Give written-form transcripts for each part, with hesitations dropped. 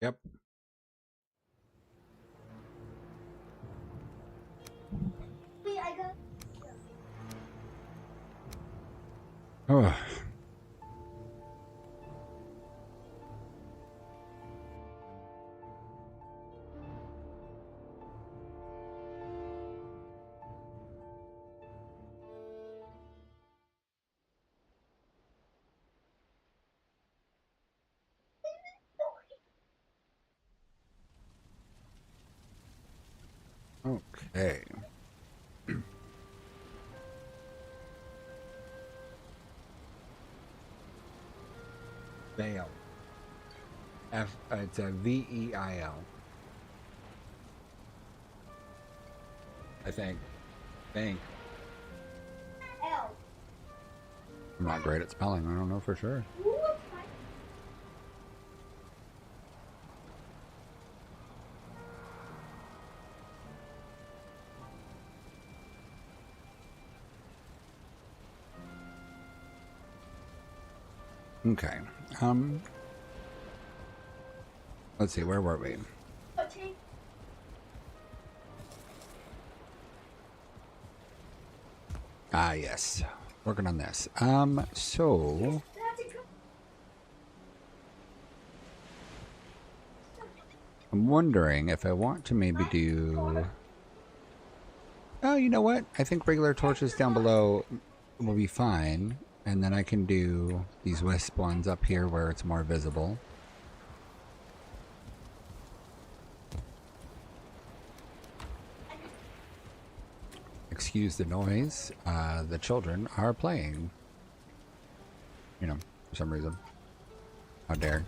Yep. Oh. Okay. Veil. It's a Veil. I think. I'm not great at spelling. I don't know for sure. Okay. Let's see. Where were we? Ah, yes. Working on this. So I'm wondering if I want to maybe do. Oh, you know what? I think regular torches down below will be fine, and then I can do these wisp ones up here where it's more visible. Excuse the noise. The children are playing. You know, for some reason. How dare.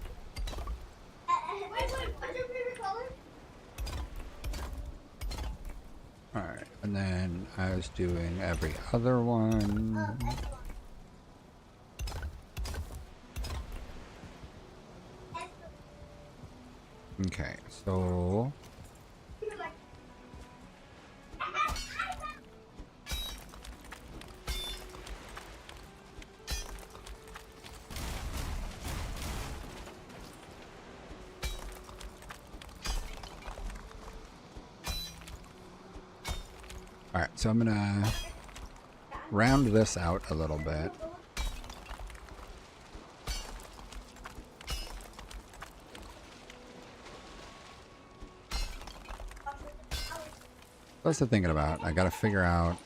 Alright, and then I was doing every other one. Okay, so... Alright, so I'm gonna round this out a little bit. What's the thinking about? I gotta figure out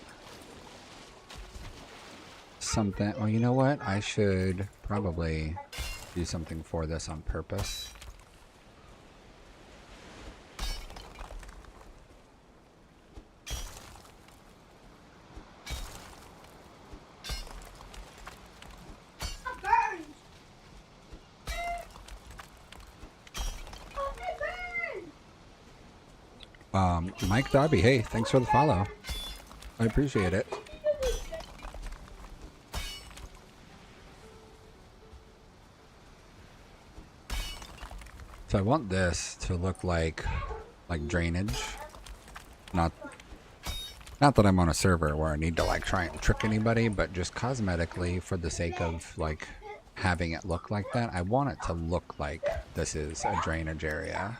something. Well, you know what? I should probably do something for this on purpose. Mike Darby, hey, thanks for the follow. I appreciate it. So I want this to look like drainage. Not that I'm on a server where I need to like try and trick anybody, but just cosmetically for the sake of like having it look like that, I want it to look like this is a drainage area.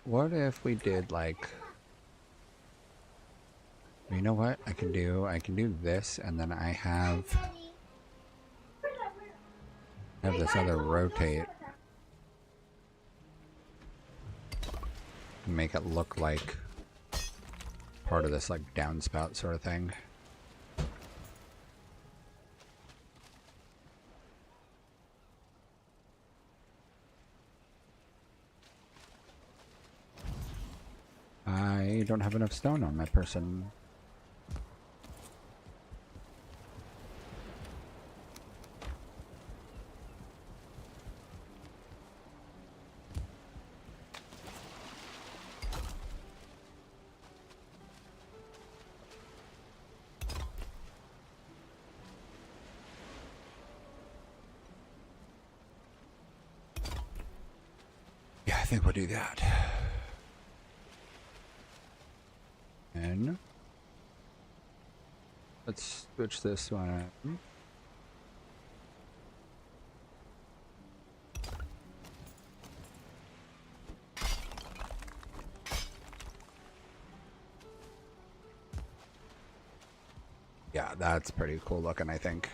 What if we did like, you know what I can do? I can do this, and then I have this other rotate. Make it look like part of this like downspout sort of thing. I don't have enough stone on my person. Yeah, I think we'll do that. And let's switch this one. Yeah, that's pretty cool looking, I think.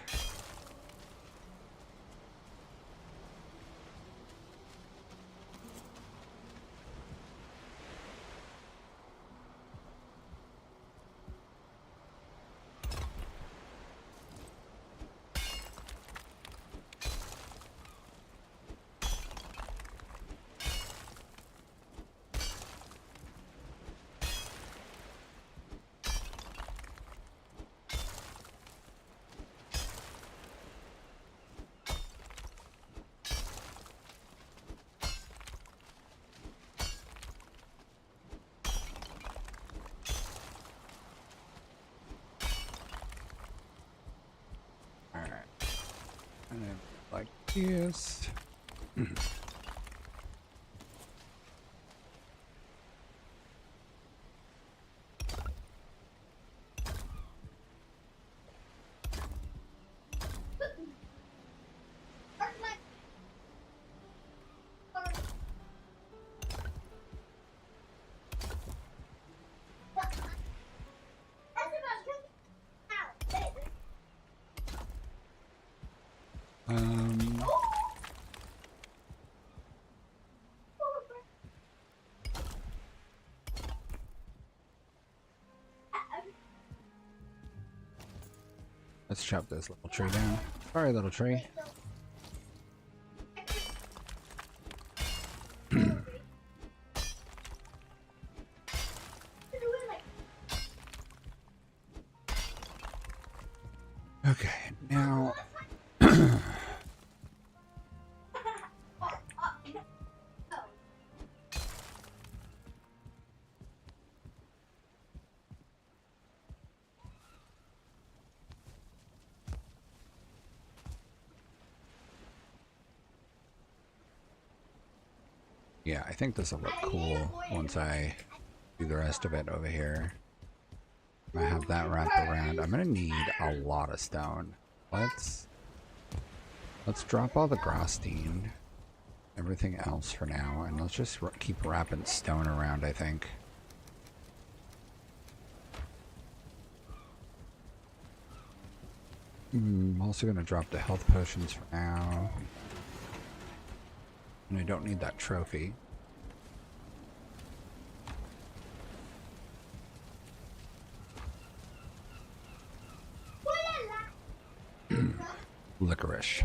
Alright. And then like this. Um, let's chop this little tree down. Sorry, little tree. Okay, now yeah, I think this will look cool once I do the rest of it over here. I have that wrapped around. I'm gonna need a lot of stone. Let's drop all the Grosstein, everything else for now, and let's just keep wrapping stone around, I think. I'm also gonna drop the health potions for now. And I don't need that trophy. Licorice.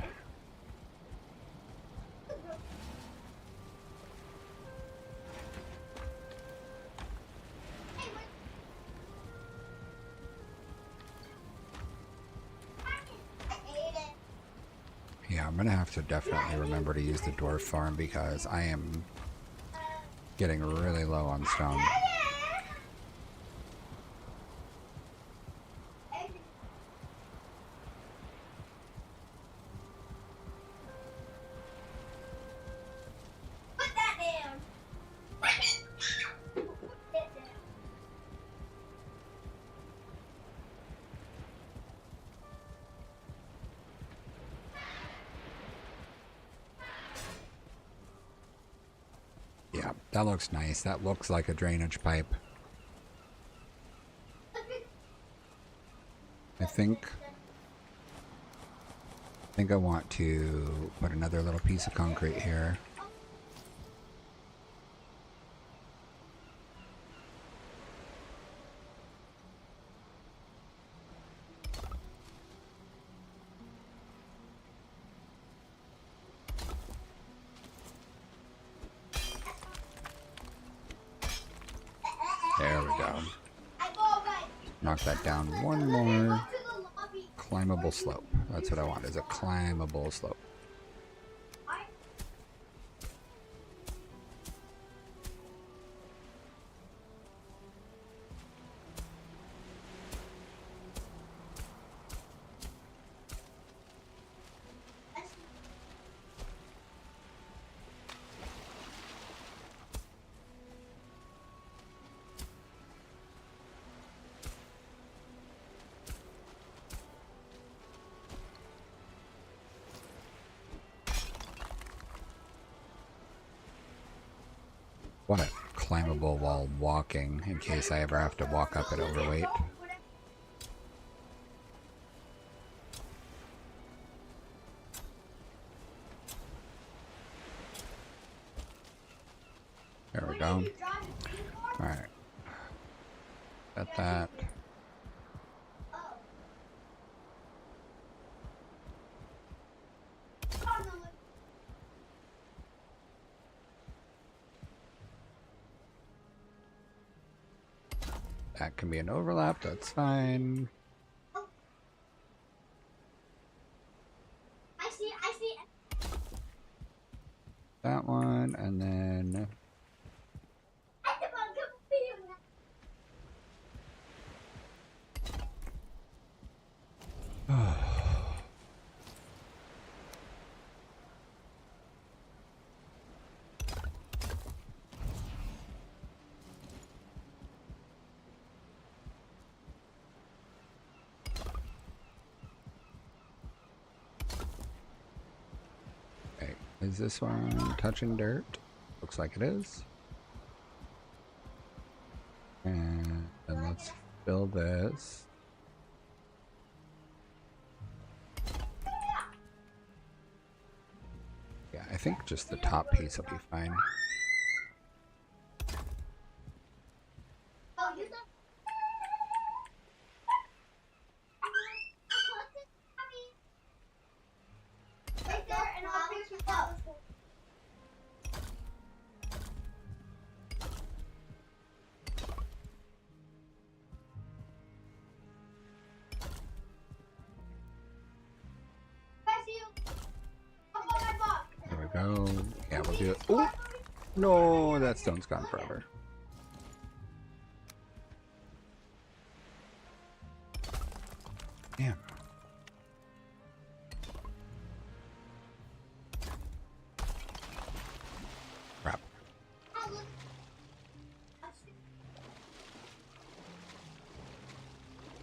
Yeah, I'm gonna have to definitely remember to use the dwarf farm because I am getting really low on stone. Yeah, that looks nice. That looks like a drainage pipe. I think I want to put another little piece of concrete here. There we go. Knock that down one more. Climbable slope. That's what I want, is a climbable slope. Want it climbable while walking in case I ever have to walk up at overweight. There we go. Alright. Got that. That can be an overlap, that's fine. I see. That one, and then... Okay, is this one touching dirt? Looks like it is. And then let's fill this. Yeah, I think just the top piece will be fine. There we go. Yeah, we'll do it. Oh! No, that stone's gone forever. Damn. Crap.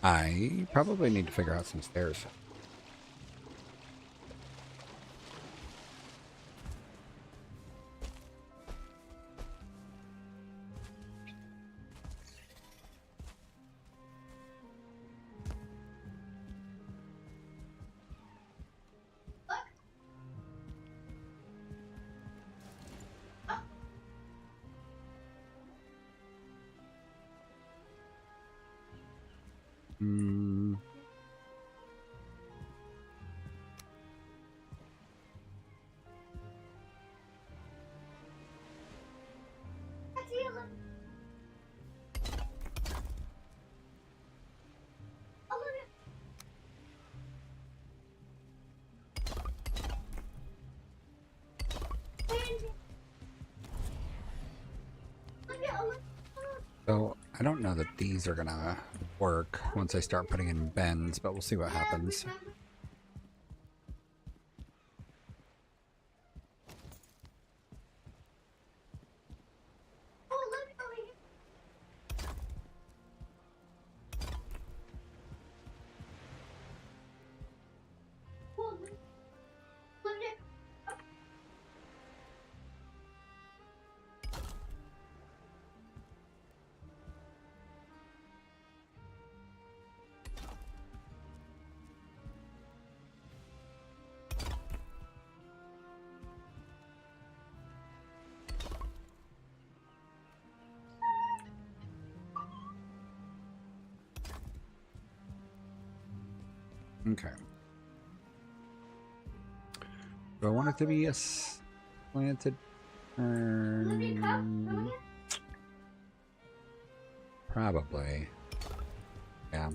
I probably need to figure out some stairs. Hmm. So, I don't know that these are gonna work once I start putting in bends, but we'll see what happens. Okay. Do I want it to be a slanted turn? Probably. Yeah.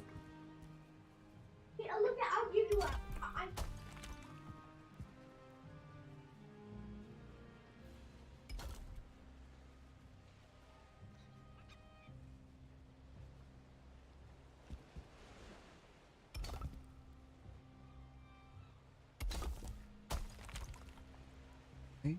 Okay.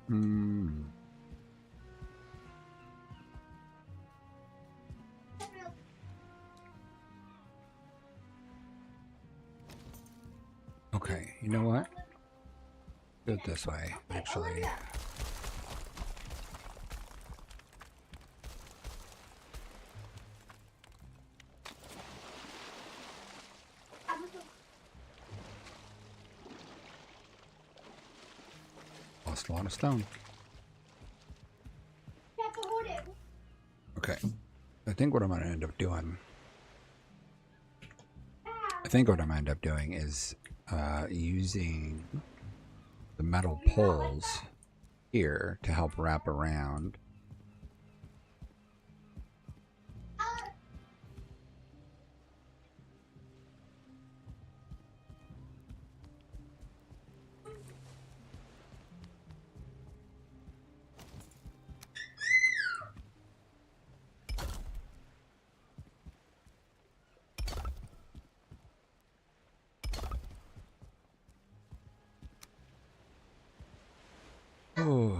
Hmm. Okay, you know what? Do it this way, actually. Lost a lot of stone. Okay. I think what I'm going to end up doing... is using the metal poles here to help wrap around. Oh.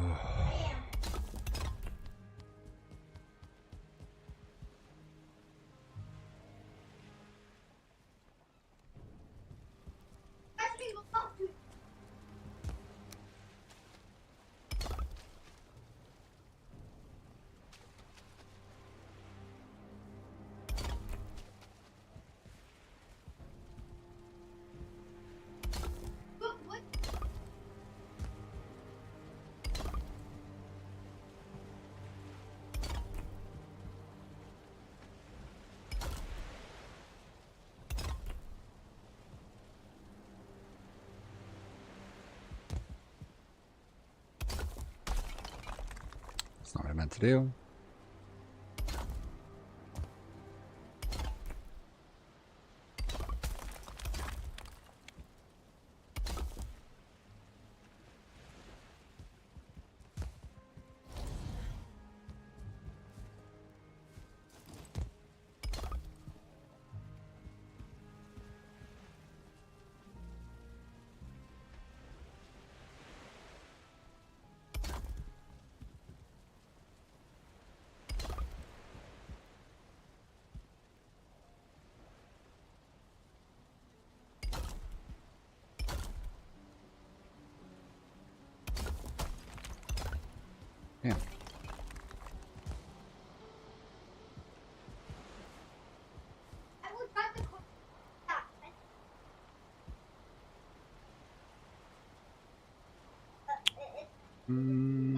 That's not what I meant to do. Yeah. Mm.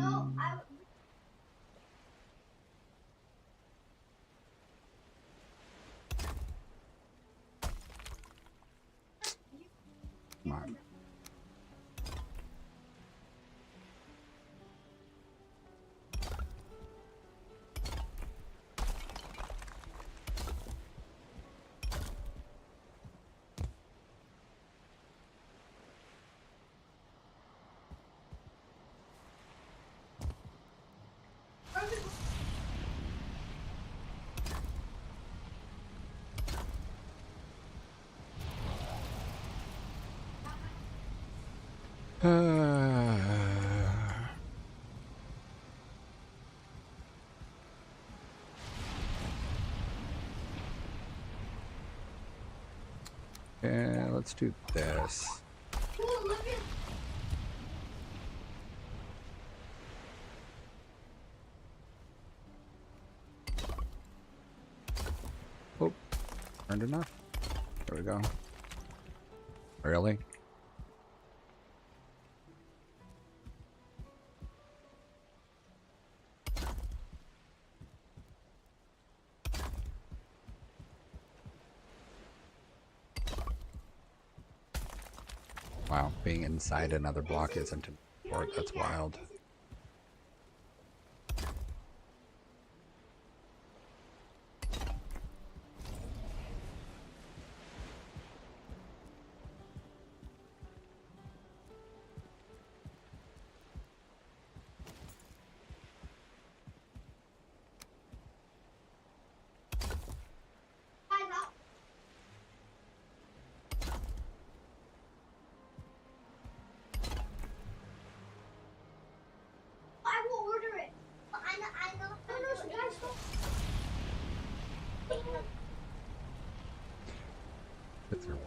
Come on. Yeah, let's do this. Oh, earned enough. There we go. Really? Wow, being inside another block isn't important. That's wild. It's a-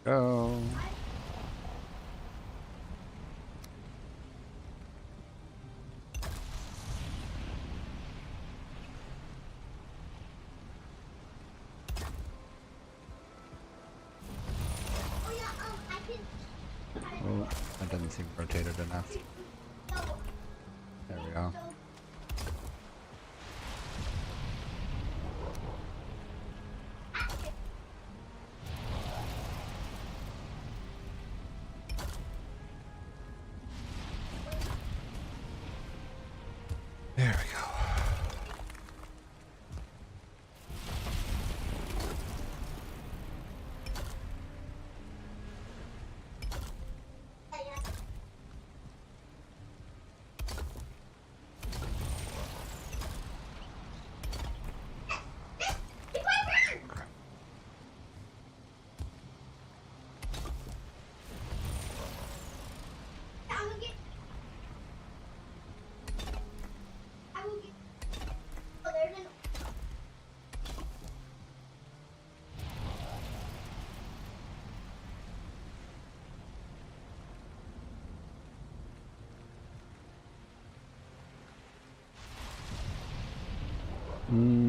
Go. Oh, that doesn't seem rotated enough. There we go. There we go. Crap. Mm.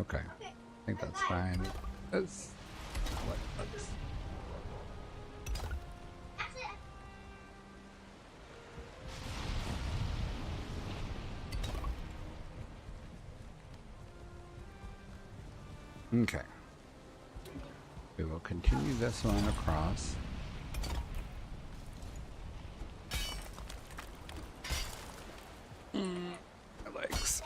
Okay, I think that's fine. Let's. Okay. We will continue this one across. My legs.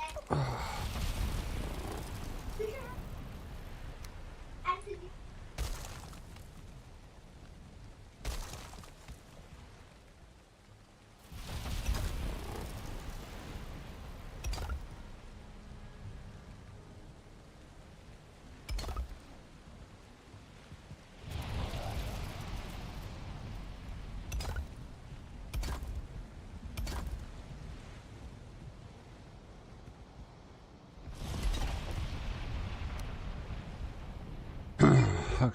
Okay.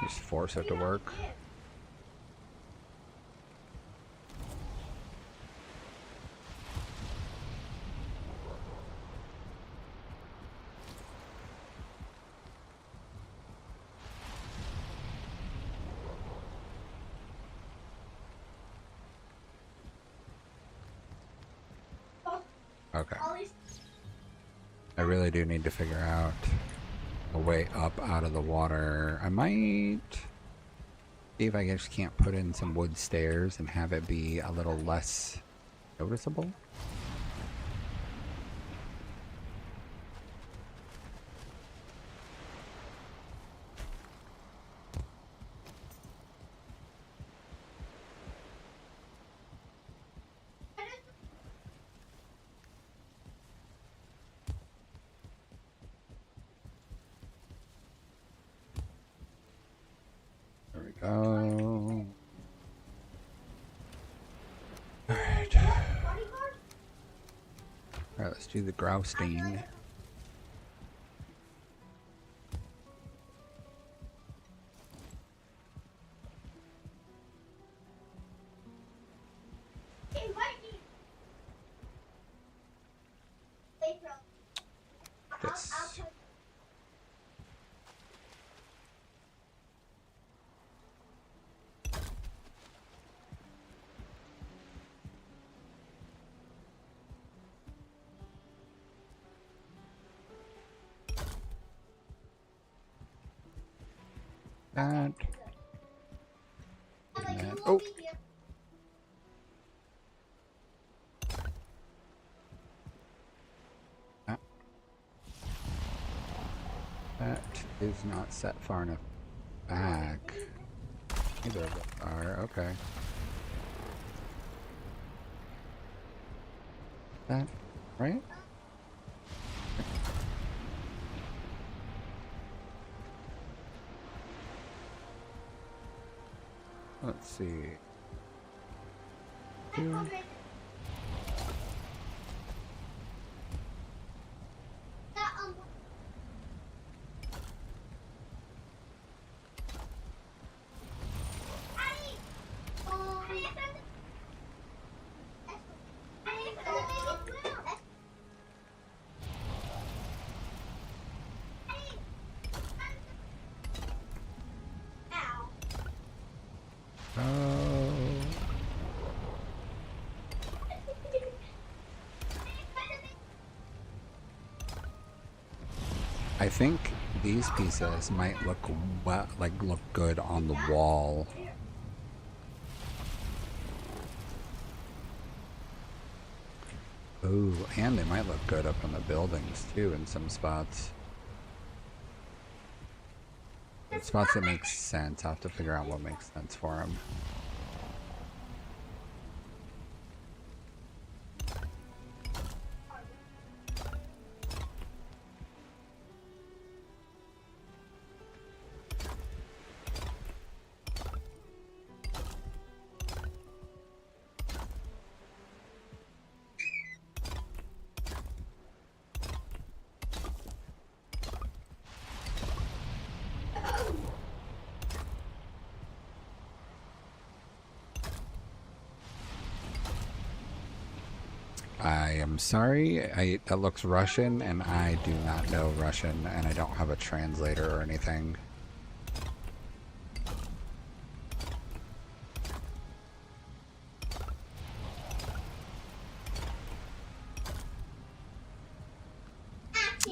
Just force it to work. Okay. I really do need to figure out a way up out of the water. I might see if I just can't put in some wood stairs and have it be a little less noticeable. There we go. Alright. Alright, let's do the grousting. This. that. And that. Oh! Ah. That is not set far enough back. Neither of them are. Okay. That right? Let's see. Here. Oh. I think these pieces might look look good on the wall. Ooh, and they might look good up in the buildings too in some spots. Spots that make sense. I'll have to figure out what makes sense for them. I am sorry, that looks Russian, and I do not know Russian, and I don't have a translator or anything.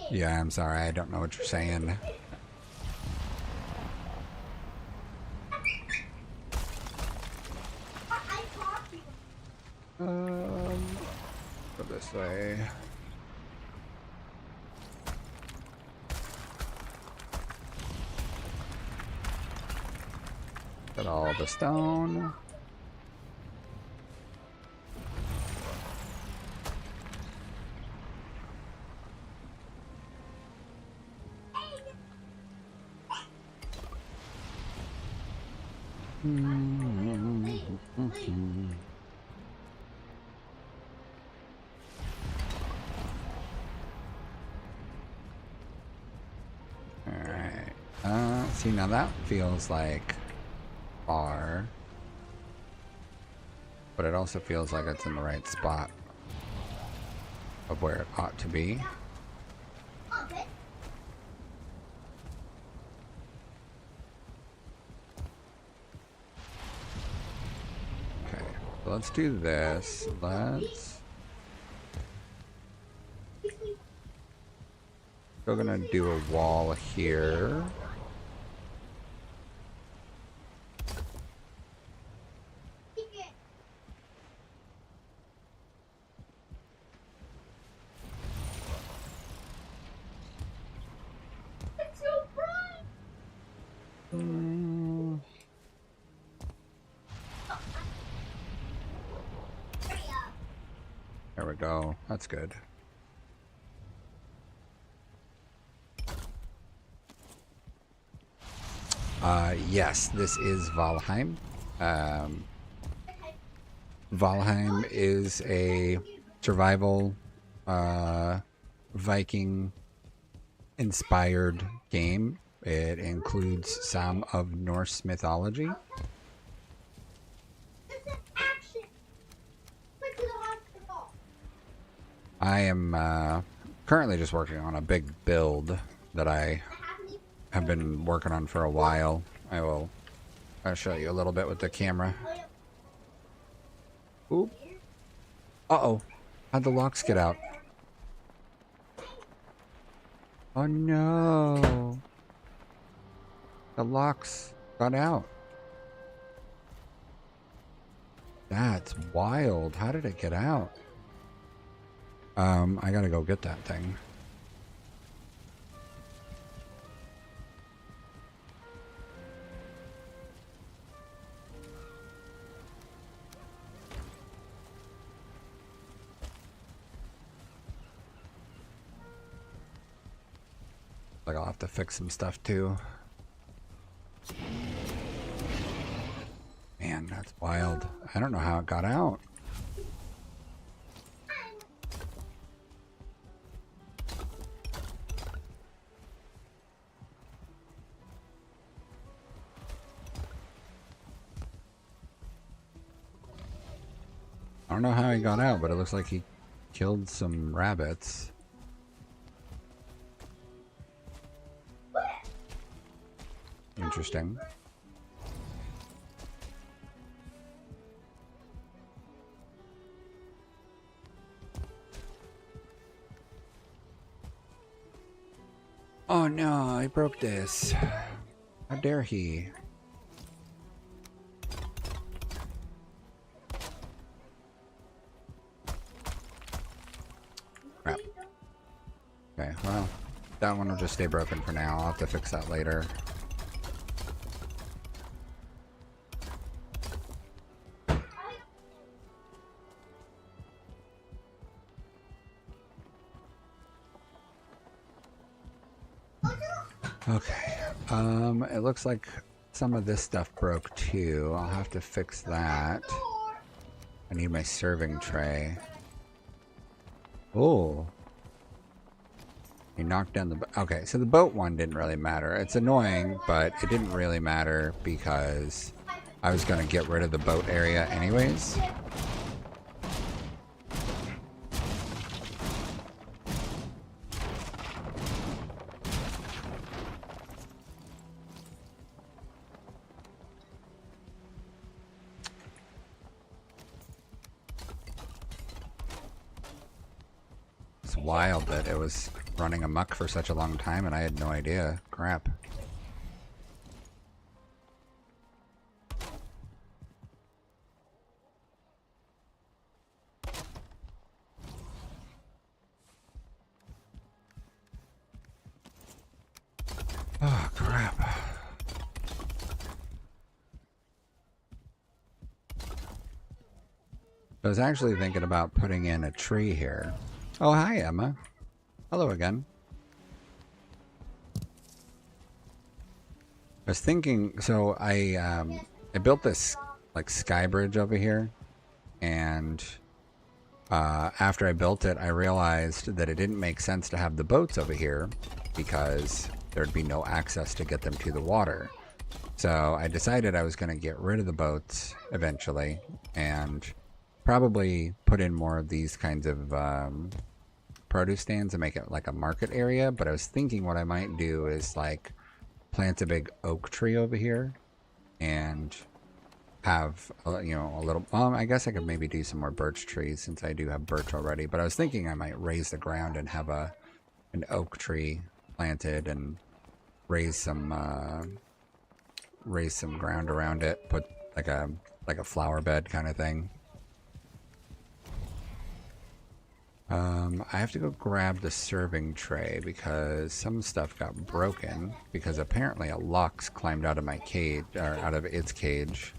Yeah, I'm sorry, I don't know what you're saying. Go this way. Got all the stone. Alright. See, now that feels like far. But it also feels like it's in the right spot of where it ought to be. Okay, so let's do this. We're gonna do a wall here. There we go. That's good. Yes, this is Valheim. Valheim is a survival Viking-inspired game. It includes some of Norse mythology. I am currently just working on a big build that I have been working on for a while. I'll show you a little bit with the camera. Oop. Uh-oh. How'd the locks get out? Oh no. The locks got out? That's wild. How did it get out? I gotta go get that thing. Like, I'll have to fix some stuff too. Man, that's wild. I don't know how it got out. I don't know how he got out, but it looks like he killed some rabbits. Interesting. Oh no, I broke this. How dare he? Crap. Okay, well, that one will just stay broken for now. I'll have to fix that later. Okay, it looks like some of this stuff broke too. I'll have to fix that. I need my serving tray. Oh. You knocked down the... Okay, so the boat one didn't really matter. It's annoying, but it didn't really matter because I was going to get rid of the boat area anyways. It's wild that it was running amok for such a long time and I had no idea. Crap. Oh, crap. I was actually thinking about putting in a tree here. Oh, hi, Emma. Hello again. I was thinking, so I built this like sky bridge over here, and after I built it, I realized that it didn't make sense to have the boats over here because there'd be no access to get them to the water. So I decided I was going to get rid of the boats eventually and probably put in more of these kinds of produce stands and make it like a market area. But I was thinking what I might do is like plant a big oak tree over here and have you know, a little, I guess I could maybe do some more birch trees since I do have birch already, but I was thinking I might raise the ground and have an oak tree planted and raise some ground around it, put like a flower bed kind of thing. I have to go grab the serving tray because some stuff got broken because apparently a luchs climbed out of my cage, or out of its cage.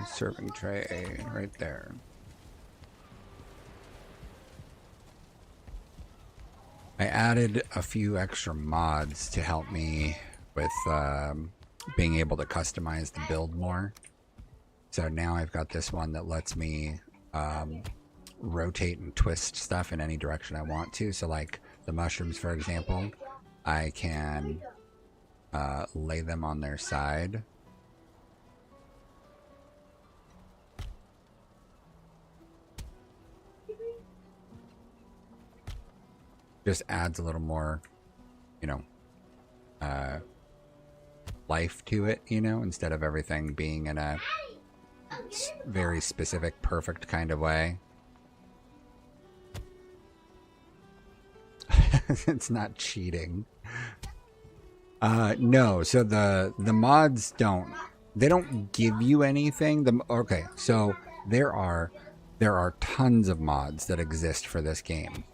Serving tray right there. I added a few extra mods to help me with being able to customize the build more. So now I've got this one that lets me rotate and twist stuff in any direction I want to. So like the mushrooms, for example, I can lay them on their side. Just adds a little more, you know, life to it, you know, instead of everything being in a very specific, perfect kind of way. It's not cheating. No, so the mods don't give you anything. Okay, so there are tons of mods that exist for this game.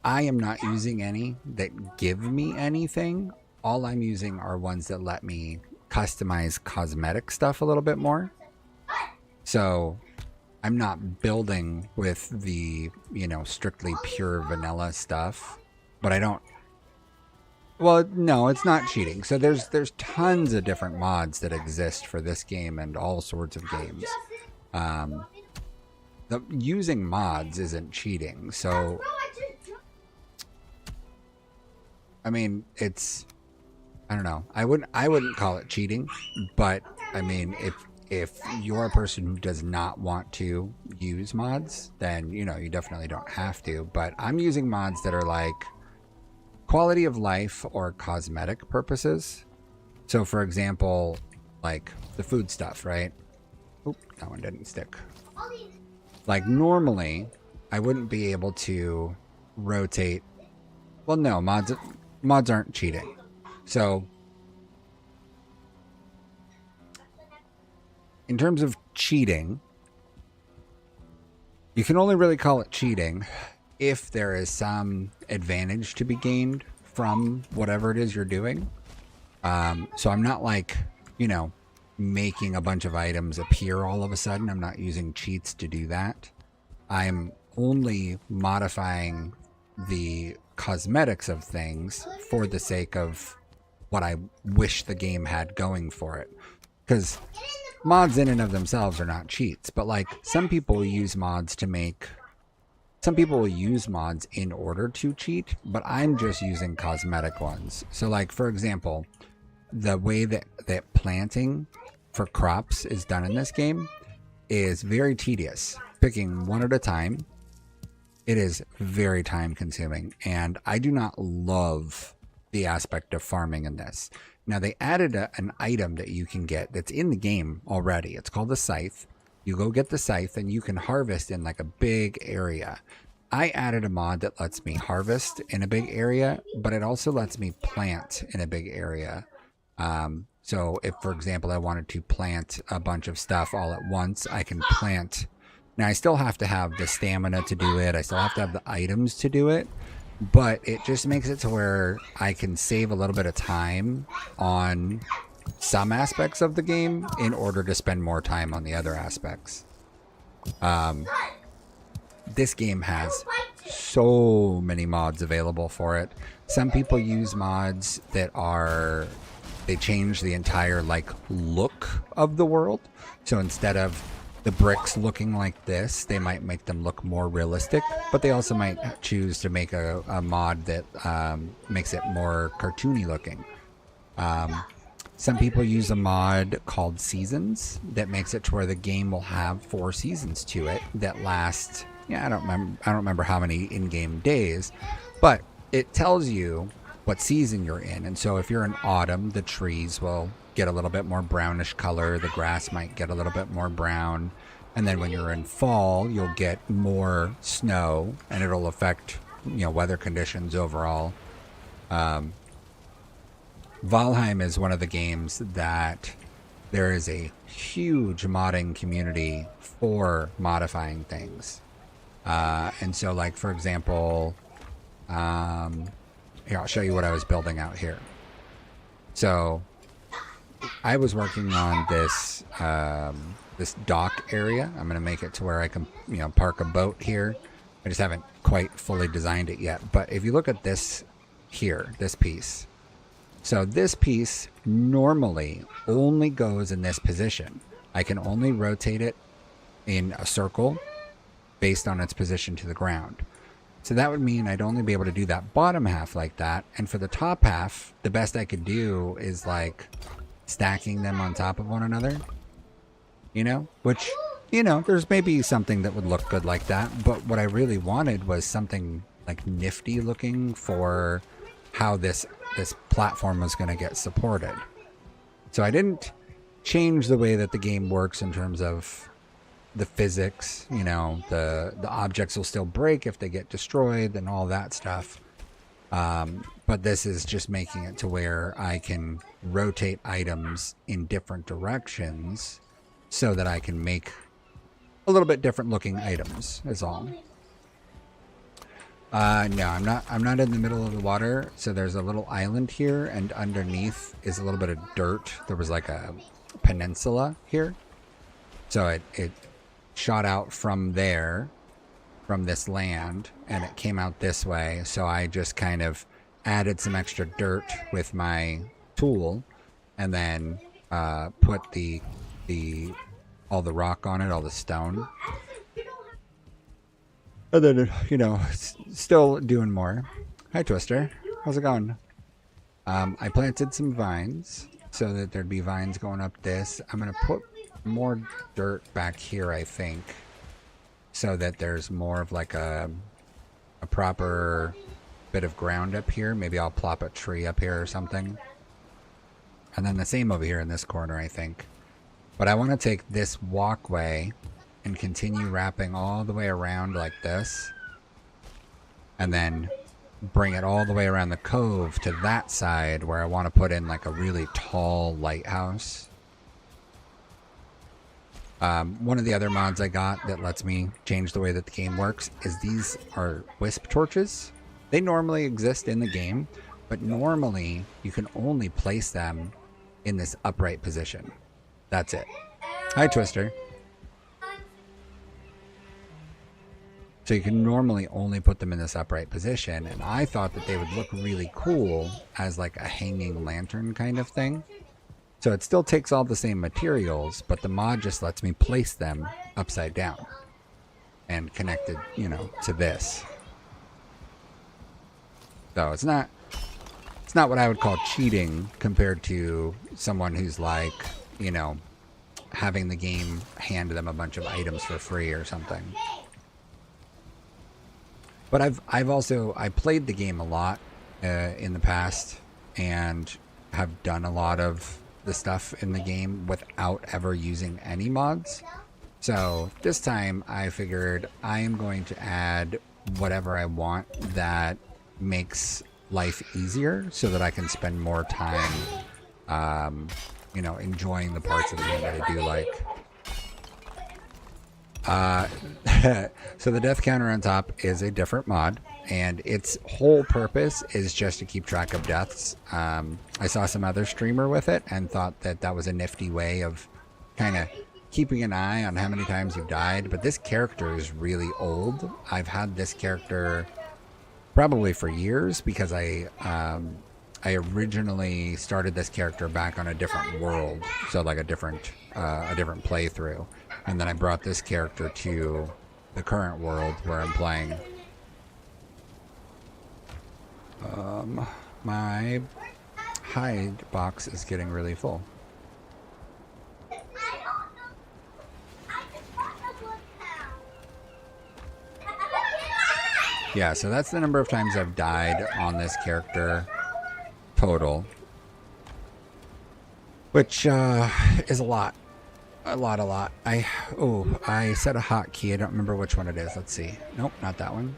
I am not using any that give me anything. All I'm using are ones that let me customize cosmetic stuff a little bit more. So I'm not building with the, strictly pure vanilla stuff, but I don't. Well, no, it's not cheating. So there's tons of different mods that exist for this game and all sorts of games. Using mods isn't cheating. So I mean, I don't know. I wouldn't call it cheating, but I mean, if you're a person who does not want to use mods, then you definitely don't have to. But I'm using mods that are like quality of life or cosmetic purposes. So for example, like the food stuff, right? Oop, that one didn't stick. Like normally, I wouldn't be able to rotate. Well, no, mods aren't cheating. So in terms of cheating, you can only really call it cheating if there is some advantage to be gained from whatever it is you're doing. So I'm not like, making a bunch of items appear all of a sudden. I'm not using cheats to do that. I'm only modifying the cosmetics of things for the sake of what I wish the game had going for it. Because mods in and of themselves are not cheats, but like some people use mods will use mods in order to cheat, but I'm just using cosmetic ones. So like, for example, the way that planting for crops is done in this game is very tedious. Picking one at a time, it is very time consuming, and I do not love the aspect of farming in this. Now they added an item that you can get that's in the game already. It's called the scythe. You go get the scythe and you can harvest in like a big area. I added a mod that lets me harvest in a big area, but it also lets me plant in a big area. So if, for example, I wanted to plant a bunch of stuff all at once, I can plant. Now I still have to have the stamina to do it. I still have to have the items to do it, but it just makes it to where I can save a little bit of time on some aspects of the game in order to spend more time on the other aspects. This game has so many mods available for it. Some people use mods that they change the entire like look of the world. So instead of the bricks looking like this, they might make them look more realistic, but they also might choose to make a mod that makes it more cartoony looking. Some people use a mod called Seasons that makes it to where the game will have 4 seasons to it that last, I don't remember how many in-game days, but it tells you what season you're in. And so if you're in autumn, the trees will get a little bit more brownish color, the grass might get a little bit more brown, and then when you're in fall, you'll get more snow, and it'll affect weather conditions overall. Valheim is one of the games that there is a huge modding community for modifying things. And so like, for example, here, I'll show you what I was building out here. So I was working on this this dock area. I'm going to make it to where I can park a boat here. I just haven't quite fully designed it yet. But if you look at this here, this piece. So this piece normally only goes in this position. I can only rotate it in a circle based on its position to the ground. So that would mean I'd only be able to do that bottom half like that. And for the top half, the best I could do is like stacking them on top of one another, which, there's maybe something that would look good like that. But what I really wanted was something like nifty looking for how this platform was going to get supported. So I didn't change the way that the game works in terms of the physics, the objects will still break if they get destroyed and all that stuff. But this is just making it to where I can rotate items in different directions so that I can make a little bit different looking items is all. No, I'm not in the middle of the water. So there's a little island here, and underneath is a little bit of dirt. There was like a peninsula here. So it shot out from there, from this land, and it came out this way. So I just kind of added some extra dirt with my tool, and then put the all the rock on it, all the stone. And then, you know, still doing more. Hi, Twister. How's it going? I planted some vines so that there'd be vines going up this. I'm going to put more dirt back here, I think, so that there's more of like a proper bit of ground up here. Maybe I'll plop a tree up here or something. And then the same over here in this corner, I think. But I want to take this walkway and continue wrapping all the way around like this, and then bring it all the way around the cove to that side where I want to put in like a really tall lighthouse. One of the other mods I got that lets me change the way that the game works is these are wisp torches. They normally exist in the game, but normally you can only place them in this upright position. That's it. Hi, Twister. So you can normally only put them in this upright position, and I thought that they would look really cool as like a hanging lantern kind of thing. So it still takes all the same materials, but the mod just lets me place them upside down and connected, you know, to this. So it's not what I would call cheating compared to someone who's like, you know, having the game hand them a bunch of items for free or something. But I played the game a lot in the past and have done a lot of the stuff in the game without ever using any mods. So this time I figured I am going to add whatever I want that makes life easier so that I can spend more time, you know, enjoying the parts of the game that I do like. So the death counter on top is a different mod, and its whole purpose is just to keep track of deaths. I saw some other streamer with it and thought that that was a nifty way of kind of keeping an eye on how many times you've died, but this character is really old. I've had this character probably for years because I originally started this character back on a different world, so like a different playthrough. And then I brought this character to the current world where I'm playing. My hide box is getting really full. Yeah, so that's the number of times I've died on this character total, which is a lot. A lot. I set a hotkey. I don't remember which one it is. Let's see. Nope, not that one.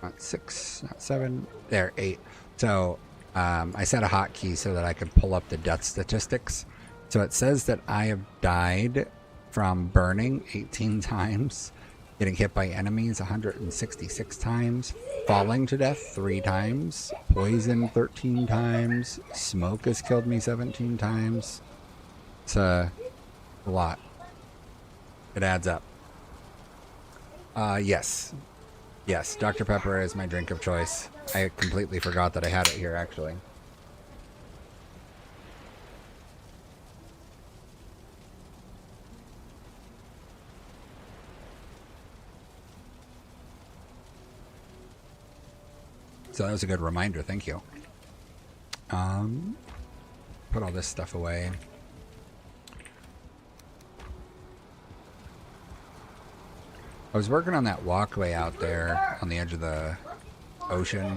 Not 6, not 7. There, 8. So I set a hotkey so that I could pull up the death statistics. So it says that I have died from burning 18 times, getting hit by enemies 166 times, falling to death 3 times, poison 13 times, smoke has killed me 17 times. It's a lot. It adds up. Yes, Dr. Pepper is my drink of choice. I completely forgot that I had it here, actually. So that was a good reminder. Thank you. Put all this stuff away. I was working on that walkway out there on the edge of the ocean,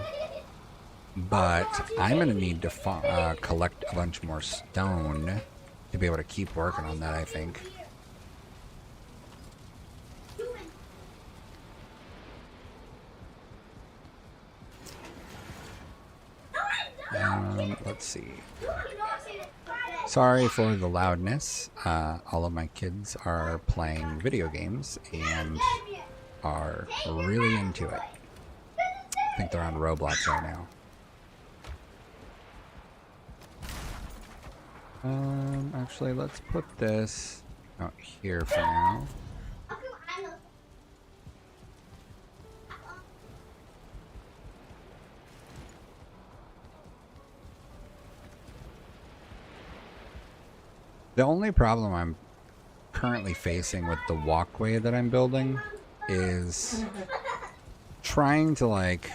but I'm going to need to collect a bunch more stone to be able to keep working on that, I think. Let's see. Sorry for the loudness. All of my kids are playing video games and are really into it. I think they're on Roblox right now. Actually, let's put this out here for now. The only problem I'm currently facing with the walkway that I'm building is trying to like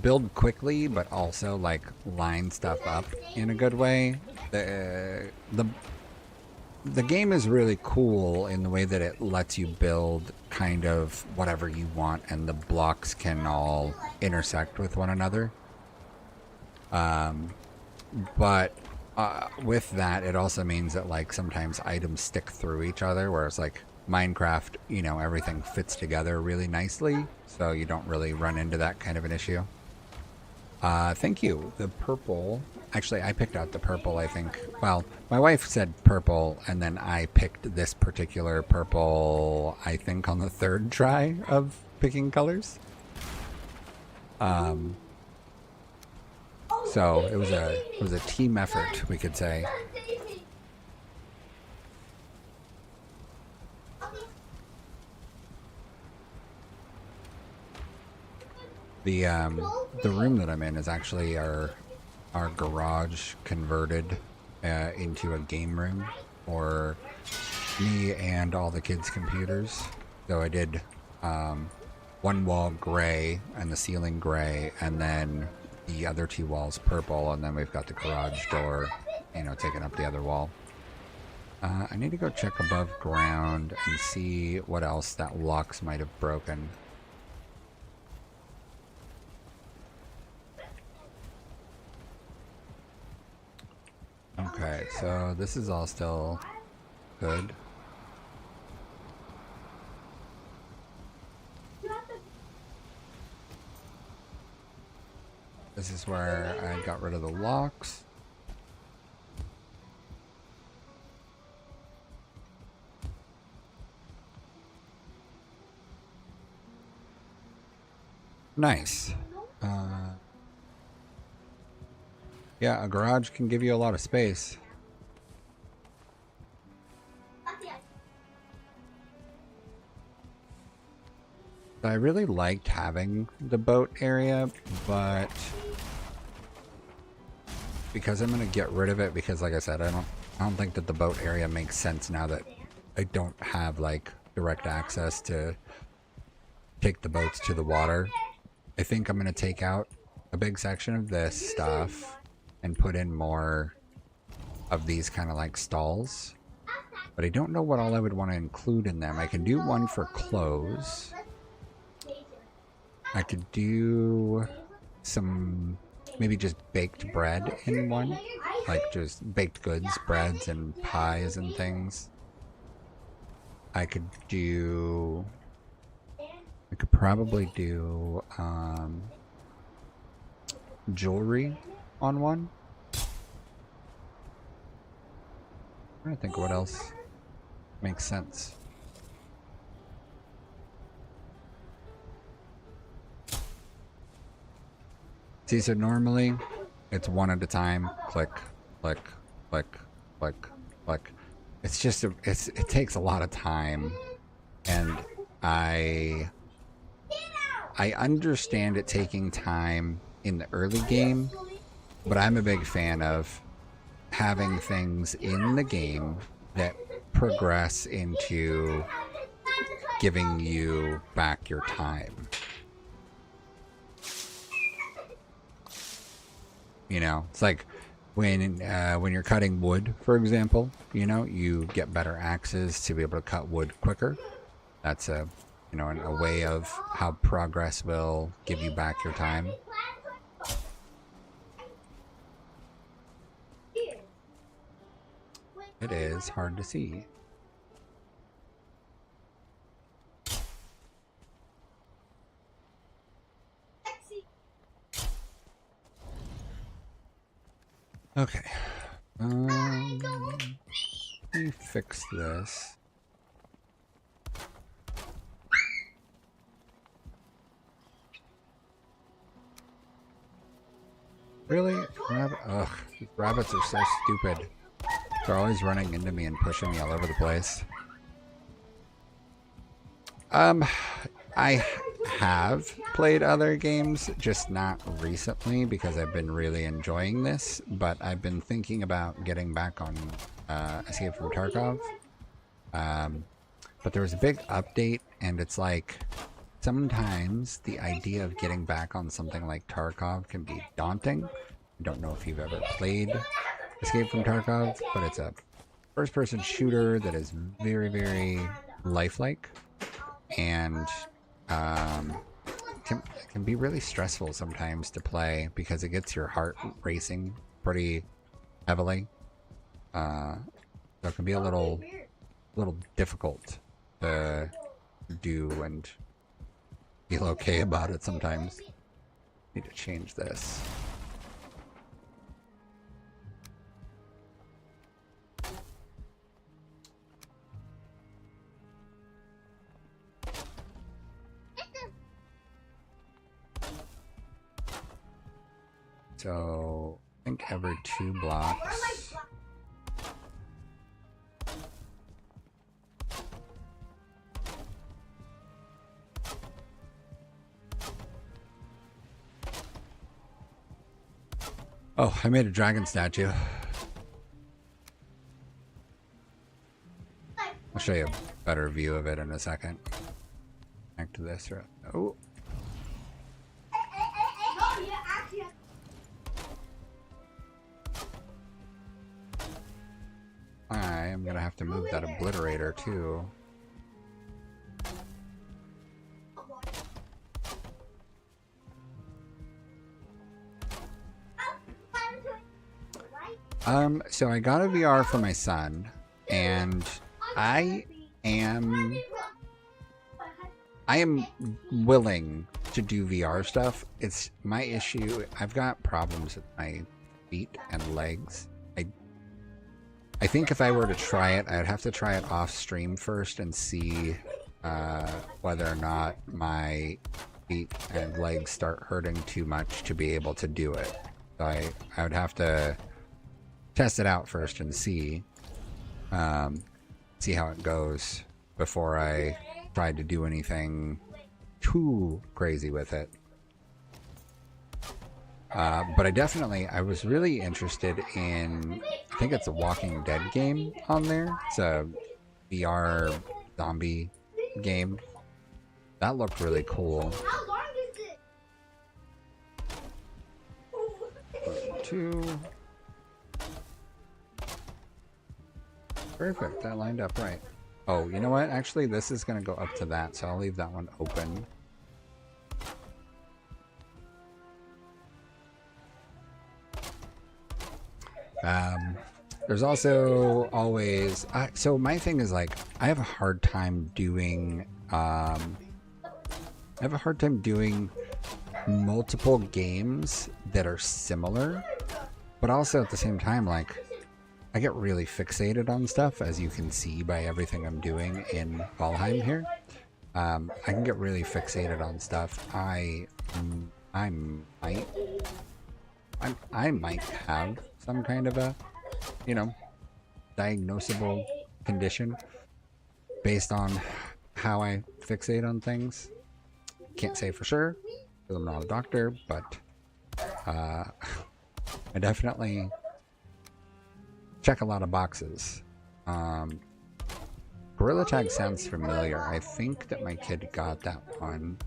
build quickly, but also like line stuff up in a good way. The game is really cool in the way that it lets you build kind of whatever you want, and the blocks can all intersect with one another. But with that, it also means that like sometimes items stick through each other, whereas like Minecraft, you know, everything fits together really nicely, so you don't really run into that kind of an issue. Thank you. The purple. Actually, I picked out the purple, I think. Well, my wife said purple, and then I picked this particular purple, I think, on the third try of picking colors. So it was a team effort, we could say. The room that I'm in is actually our garage converted into a game room for me and all the kids' computers. So I did one wall gray and the ceiling gray, and then the other two walls purple, and then we've got the garage door, you know, taking up the other wall. I need to go check above ground and see what else that Lux might have broken. Okay, so this is all still good. This is where I got rid of the locks. Nice. Yeah, a garage can give you a lot of space. I really liked having the boat area, but because I'm gonna get rid of it, because like I said, I don't think that the boat area makes sense now that I don't have like direct access to take the boats to the water. I think I'm gonna take out a big section of this stuff and put in more of these kind of like stalls, but I don't know what all I would want to include in them. I can do one for clothes. I could do some, maybe just baked bread in one, like just baked goods, breads and pies and things. I could probably do jewelry on one. I'm trying to think what else makes sense. See, so normally it's one at a time. Click, click, click, click, click. It's just it takes a lot of time, and I understand it taking time in the early game, but I'm a big fan of having things in the game that progress into giving you back your time. You know, it's like when you're cutting wood, for example, you know, you get better axes to be able to cut wood quicker. That's a way of how progress will give you back your time. It is hard to see. Okay. Let me fix this. Really? Ugh, these rabbits are so stupid. They're always running into me and pushing me all over the place. I have played other games, just not recently because I've been really enjoying this, but I've been thinking about getting back on Escape from Tarkov. But there was a big update, and it's like sometimes the idea of getting back on something like Tarkov can be daunting. I don't know if you've ever played Escape from Tarkov, but it's a first-person shooter that is very, very lifelike, and um, can be really stressful sometimes to play because it gets your heart racing pretty heavily. So it can be a little difficult to do and feel okay about it sometimes. Need to change this. So I think every 2 blocks. Oh, I made a dragon statue. I'll show you a better view of it in a second. Back to this. Oh. I am gonna have to move that obliterator too. So I got a VR for my son, and I am willing to do VR stuff. It's my issue. I've got problems with my feet and legs. I think if I were to try it, I'd have to try it off stream first and see whether or not my feet and legs start hurting too much to be able to do it. So I would have to test it out first and see how it goes before I tried to do anything too crazy with it. But I was really interested in, I think it's a Walking Dead game on there. It's a VR zombie game. That looked really cool. How long is it? 2. Perfect, that lined up right. Oh, you know what? Actually, this is going to go up to that, so I'll leave that one open. There's also always... so my thing is, like, I have a hard time doing... multiple games that are similar, but also at the same time, like, I get really fixated on stuff, as you can see by everything I'm doing in Valheim here. I can get really fixated on stuff. I might have some kind of a, diagnosable condition based on how I fixate on things. Can't say for sure, because I'm not a doctor, but I definitely check a lot of boxes. Gorilla Tag sounds familiar. I think that my kid got that one,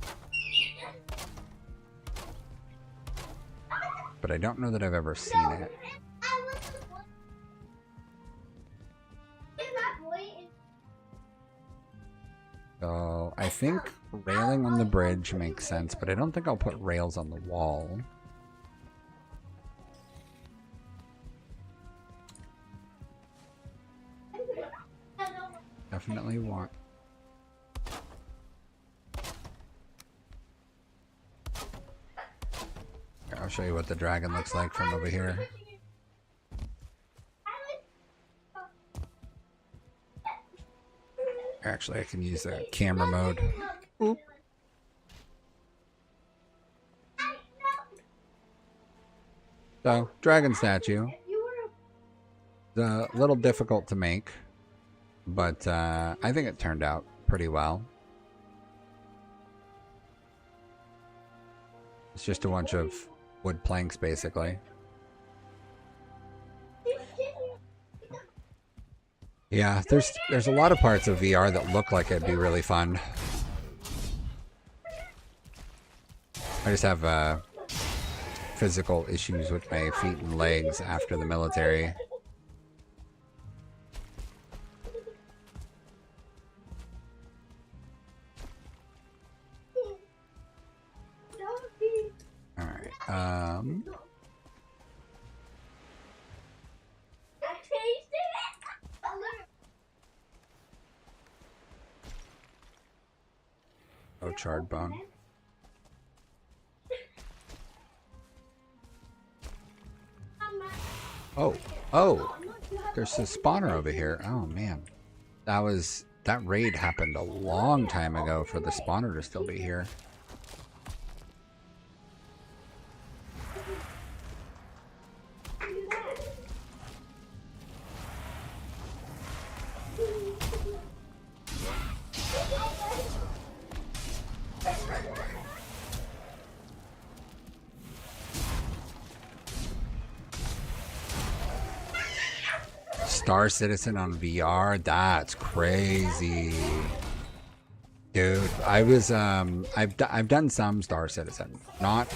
but I don't know that I've ever seen it. So I think railing on the bridge makes sense, but I don't think I'll put rails on the wall. Definitely want. Here, I'll show you what the dragon looks like from over here. Actually, I can use the camera mode. Oop. So, dragon statue. A little difficult to make, but I think it turned out pretty well. It's just a bunch of wood planks, basically. Yeah, there's a lot of parts of VR that look like it'd be really fun. I just have physical issues with my feet and legs after the military. All right. Oh, charred bone. Oh, there's a spawner over here. Oh man, that raid happened a long time ago for the spawner to still be here. Star Citizen on VR, that's crazy, dude. I've done some Star Citizen, not.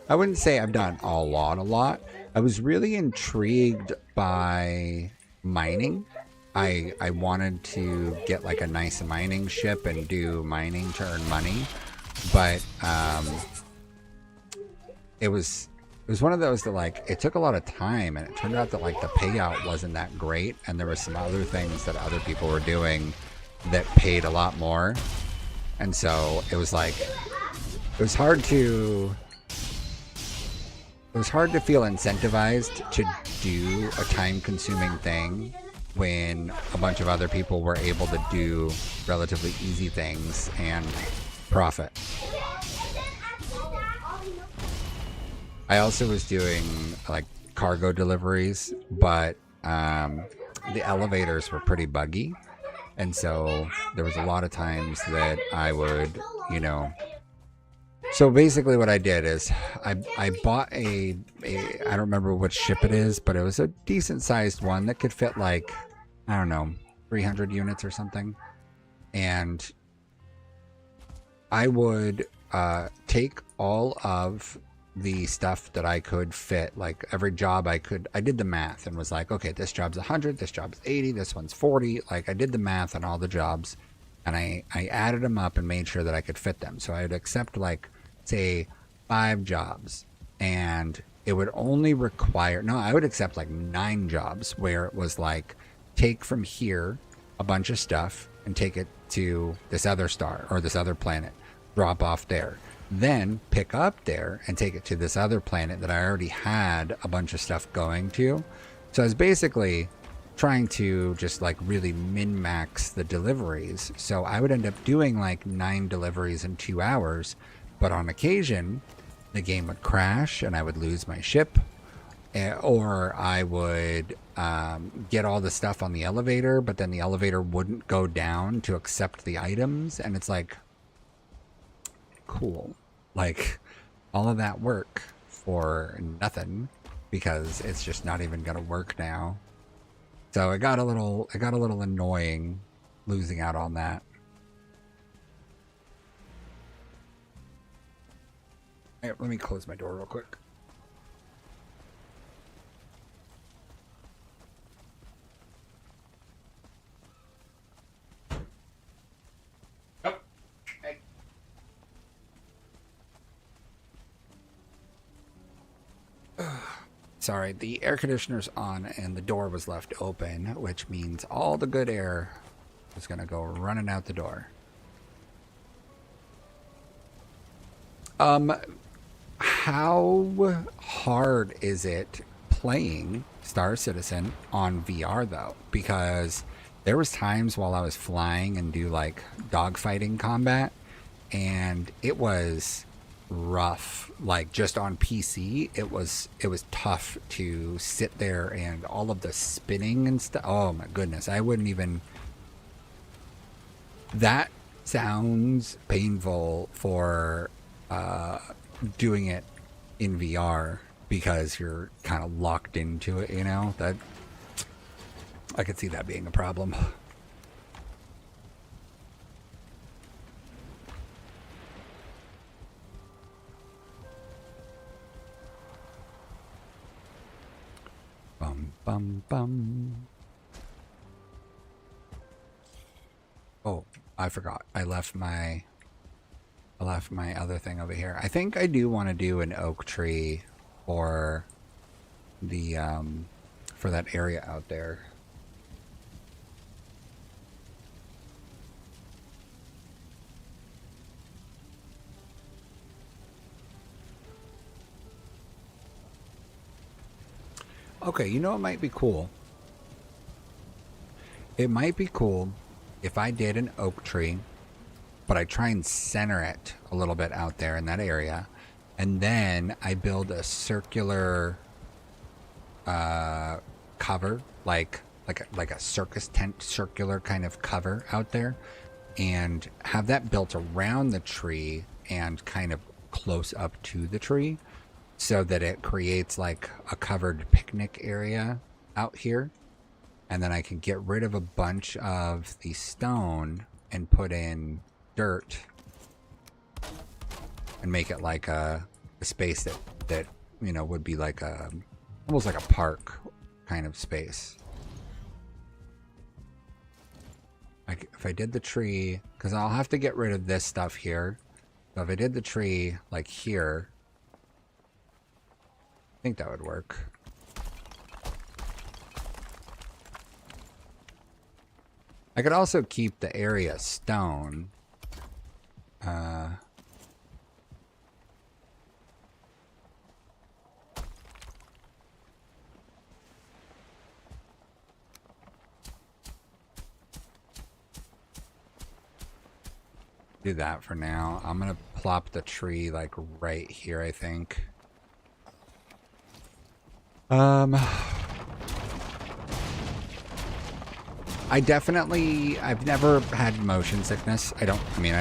I wouldn't say I've done a lot. I was really intrigued by mining. I wanted to get like a nice mining ship and do mining to earn money, but it was one of those that like it took a lot of time, and it turned out that like the payout wasn't that great, and there were some other things that other people were doing that paid a lot more, and so it was like it was hard to feel incentivized to do a time-consuming thing when a bunch of other people were able to do relatively easy things and profit. I also was doing like cargo deliveries, but the elevators were pretty buggy, and so there was a lot of times that I would, so basically what I did is I bought I don't remember which ship it is, but it was a decent sized one that could fit like, I don't know, 300 units or something. And I would take all of the stuff that I could fit, like every job I did the math and was like, okay, this job's 100, this job's 80, this one's 40. Like I did the math on all the jobs, and I added them up and made sure that I could fit them. So I would accept like, say 5 jobs, and it would only require, no, I would accept like 9 jobs where it was like, take from here a bunch of stuff and take it to this other star or this other planet, drop off there, then pick up there and take it to this other planet that I already had a bunch of stuff going to. So I was basically trying to just like really min-max the deliveries. So I would end up doing like 9 deliveries in 2 hours, but on occasion the game would crash and I would lose my ship, or I would get all the stuff on the elevator, but then the elevator wouldn't go down to accept the items, and it's like, cool, like all of that work for nothing because it's just not even gonna work now. So it got a little annoying losing out on that. Hey, let me close my door real quick. Sorry, the air conditioner's on and the door was left open, which means all the good air is going to go running out the door. How hard is it playing Star Citizen on VR though? Because there was times while I was flying and do like dogfighting combat, and it was rough. Like just on PC, it was tough to sit there and all of the spinning and stuff. Oh my goodness, I wouldn't even. That sounds painful for doing it in VR because you're kind of locked into it. You know that I could see that being a problem. Bum bum bum. Oh, I forgot. I left my other thing over here. I think I do want to do an oak tree for the for that area out there. Okay, you know it might be cool. It might be cool if I did an oak tree, but I try and center it a little bit out there in that area, and then I build a circular cover, like a circus tent, circular kind of cover out there, and have that built around the tree and kind of close up to the tree, so that it creates like a covered picnic area out here. And then I can get rid of a bunch of the stone and put in dirt and make it like a space that would be like almost like a park kind of space. Like if I did the tree, because I'll have to get rid of this stuff here. So if I did the tree like here, I think that would work. I could also keep the area stone. Do that for now. I'm gonna plop the tree like right here, I think. I've never had motion sickness. I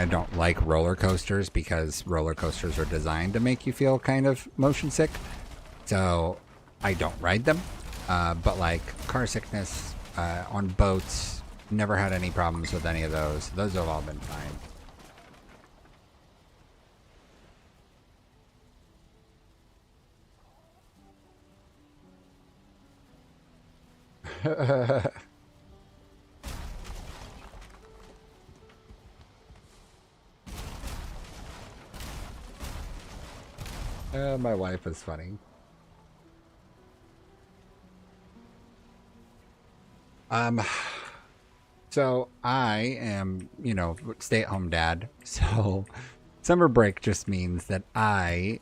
don't like roller coasters because roller coasters are designed to make you feel kind of motion sick. So I don't ride them. But like car sickness, on boats, never had any problems with any of those. Those have all been fine. My wife is funny. Um, so I am, stay-at-home dad. So summer break just means that I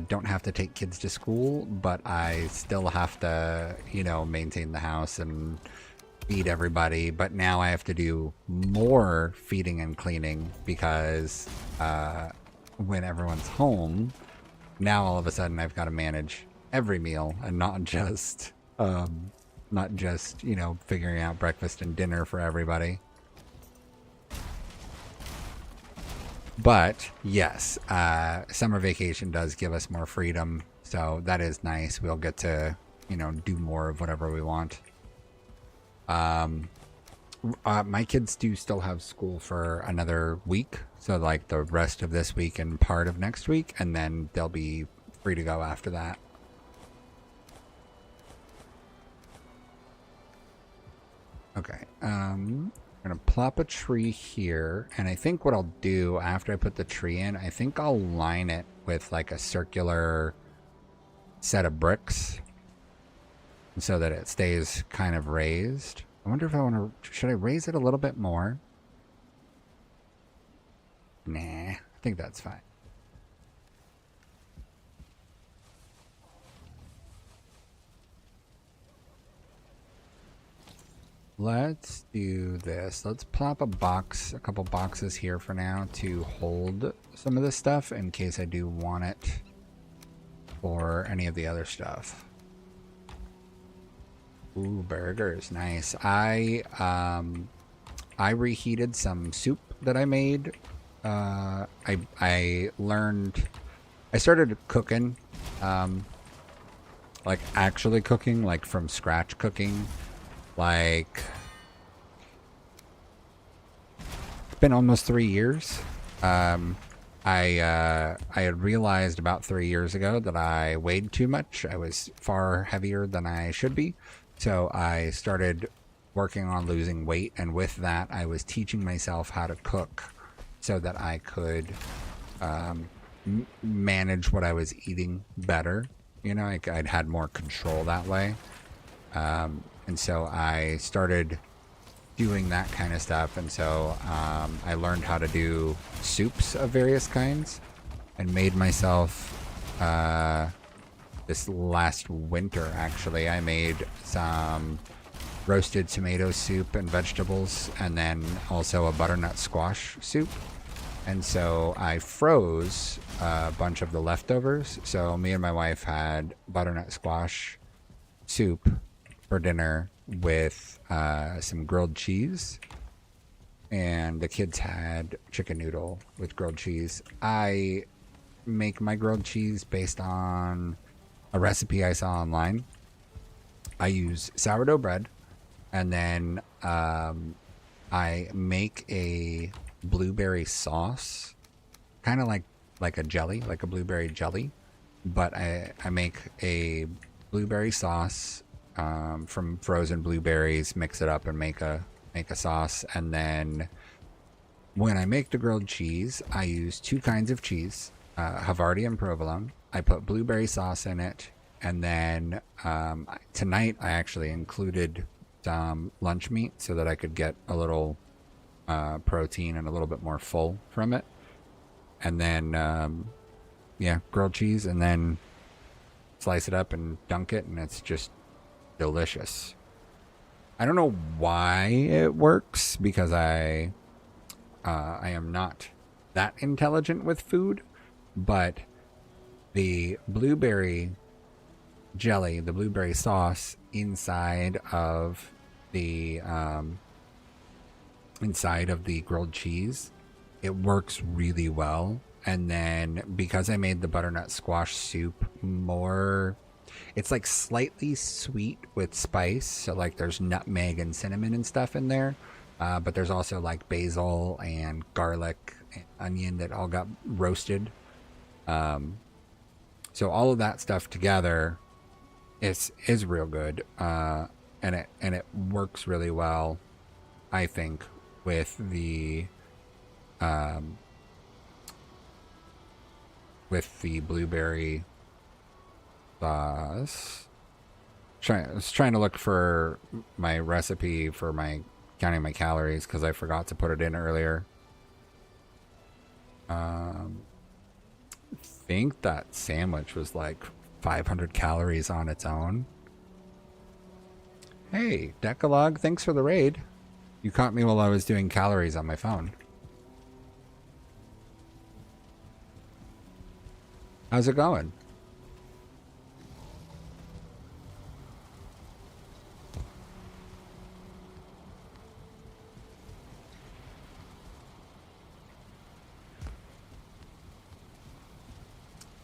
don't have to take kids to school, but I still have to, maintain the house and feed everybody. But now I have to do more feeding and cleaning because when everyone's home, now all of a sudden I've got to manage every meal and not just figuring out breakfast and dinner for everybody. But yes, summer vacation does give us more freedom, so that is nice. We'll get to do more of whatever we want. My kids do still have school for another week, so like the rest of this week and part of next week, and then they'll be free to go after that. Okay, I'm gonna plop a tree here, and I think what I'll do after I put the tree in, I think I'll line it with like a circular set of bricks so that it stays kind of raised. I wonder if I want to, should I raise it a little bit more? Nah, I think that's fine. let's do this. Let's plop a couple boxes here for now to hold some of this stuff in case I do want it for any of the other stuff. Ooh, burgers, nice. I reheated some soup that I made. I learned. I started cooking, like actually cooking, like from scratch cooking. Like, it's been almost 3 years. I had realized about 3 years ago that I weighed too much. I was far heavier than I should be. So I started working on losing weight, and with that, I was teaching myself how to cook so that I could manage what I was eating better. You know, I'd had more control that way. And so I started doing that kind of stuff. And so I learned how to do soups of various kinds and made myself this last winter, actually, I made some roasted tomato soup and vegetables, and then also a butternut squash soup. And so I froze a bunch of the leftovers. So me and my wife had butternut squash soup for dinner with some grilled cheese. And the kids had chicken noodle with grilled cheese. I make my grilled cheese based on a recipe I saw online. I use sourdough bread, and then I make a blueberry sauce, kind of like a jelly, like a blueberry jelly, but I make a blueberry sauce from frozen blueberries, mix it up and make a sauce. And then when I make the grilled cheese, I use 2 kinds of cheese, Havarti and provolone. I put blueberry sauce in it, and then tonight I actually included some lunch meat so that I could get a little protein and a little bit more full from it. And then yeah, grilled cheese, and then slice it up and dunk it, and it's just delicious. I don't know why it works, because I am not that intelligent with food, but the blueberry jelly, the blueberry sauce inside of the grilled cheese, it works really well. And then because I made the butternut squash soup more, it's like slightly sweet with spice, so like there's nutmeg and cinnamon and stuff in there, but there's also like basil and garlic and onion that all got roasted. So all of that stuff together is real good, and it works really well, I think, with the blueberry sauce. I was trying to look for my recipe for counting my calories, because I forgot to put it in earlier. I think that sandwich was like 500 calories on its own. Hey, Decalogue, thanks for the raid. You caught me while I was doing calories on my phone. How's it going?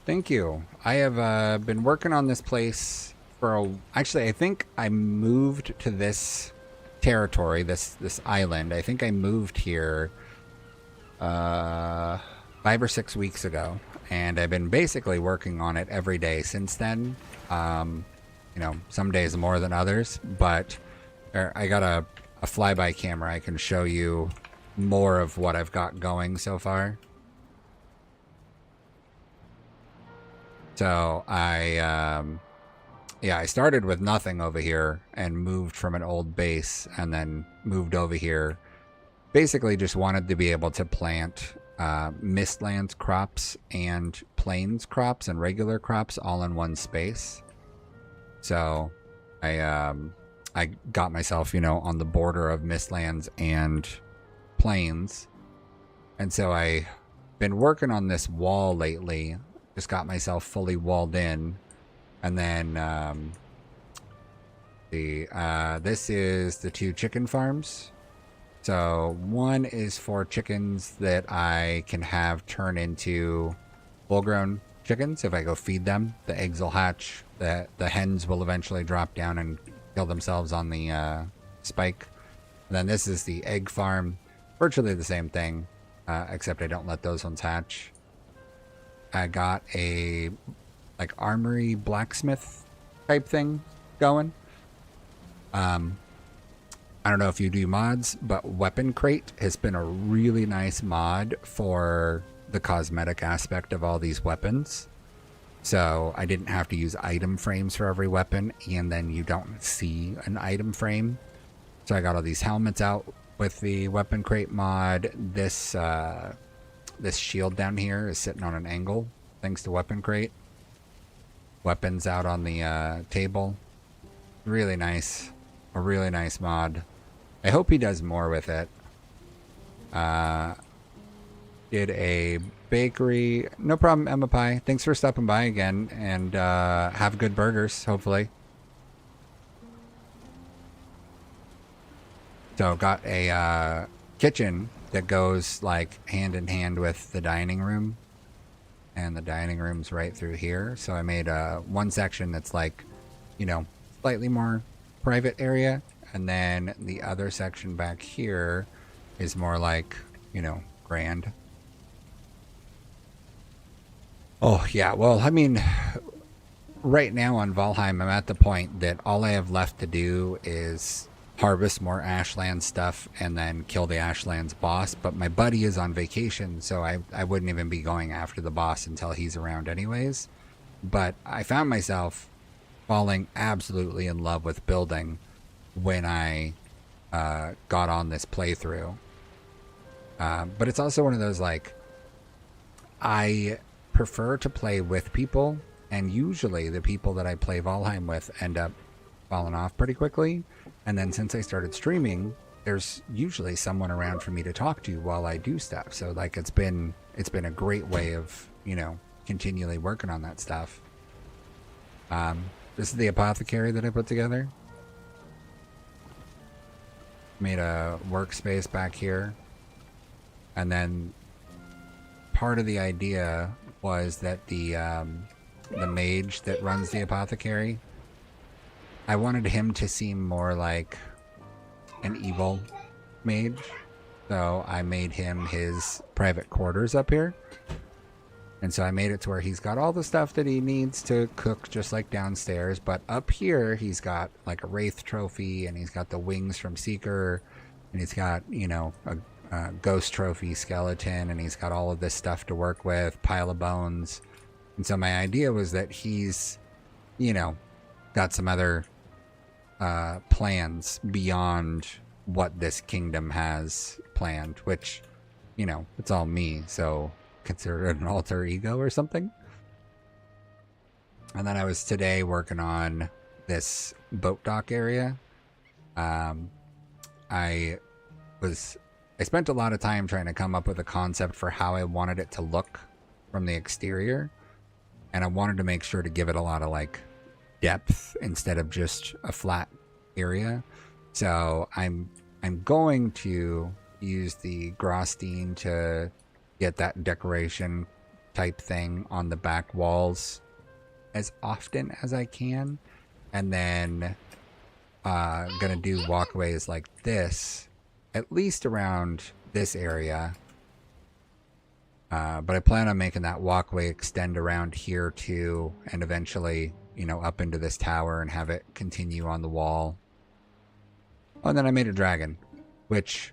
Thank you. I have been working on this place for actually, I think I moved to this territory, this island. I think I moved here 5 or 6 weeks ago, and I've been basically working on it every day since then. You know, some days more than others, but I got a flyby camera. I can show you more of what I've got going so far. So I started with nothing over here and moved from an old base, and then moved over here. Basically just wanted to be able to plant mistlands crops and plains crops and regular crops all in one space. So I I got myself, you know, on the border of Mistlands and Plains. And so I've been working on this wall lately. Just got myself fully walled in. And then this is the 2 chicken farms. So one is for chickens that I can have turn into full-grown chickens. If I go feed them, the eggs will hatch. The hens will eventually drop down and kill themselves on the spike. And then this is the egg farm. Virtually the same thing, except I don't let those ones hatch. I got a like armory blacksmith type thing going. I don't know if you do mods, but Weapon Crate has been a really nice mod for the cosmetic aspect of all these weapons. So I didn't have to use item frames for every weapon, and then you don't see an item frame. So I got all these helmets out with the Weapon Crate mod. This shield down here is sitting on an angle thanks to Weapon Crate. Weapons out on the table. Really nice. A really nice mod. I hope he does more with it. Did a bakery. No problem, Emma Pie. Thanks for stopping by again, and have good burgers, hopefully. So got a kitchen that goes like hand in hand with the dining room. And the dining room's right through here. So I made one section that's like, you know, slightly more private area. And then the other section back here is more like, you know, grand. Oh, yeah. Well, I mean, right now on Valheim, I'm at the point that all I have left to do is harvest more Ashland stuff and then kill the Ashlands boss. But my buddy is on vacation, so I wouldn't even be going after the boss until he's around anyways. But I found myself falling absolutely in love with building when I got on this playthrough. But it's also one of those, like, I prefer to play with people, and usually the people that I play Valheim with end up falling off pretty quickly. And then since I started streaming, there's usually someone around for me to talk to while I do stuff. So like it's been a great way of, you know, continually working on that stuff. This is the apothecary that I put together. Made a workspace back here. And then part of the idea was that the mage that runs the apothecary, I wanted him to seem more like an evil mage. So I made him his private quarters up here. And so I made it to where he's got all the stuff that he needs to cook just like downstairs. But up here, he's got like a Wraith trophy, and he's got the wings from Seeker, and he's got, you know, a ghost trophy skeleton, and he's got all of this stuff to work with, pile of bones. And so my idea was that he's, you know, got some other plans beyond what this kingdom has planned, which, you know, it's all me, so consider it an alter ego or something. And then I was today working on this boat dock area. I spent a lot of time trying to come up with a concept for how I wanted it to look from the exterior, and I wanted to make sure to give it a lot of like depth instead of just a flat area. So I'm going to use the Grosstein to get that decoration type thing on the back walls as often as I can, and then gonna do walkways like this at least around this area, but I plan on making that walkway extend around here too, and eventually, you know, up into this tower and have it continue on the wall. Oh, and then I made a dragon, which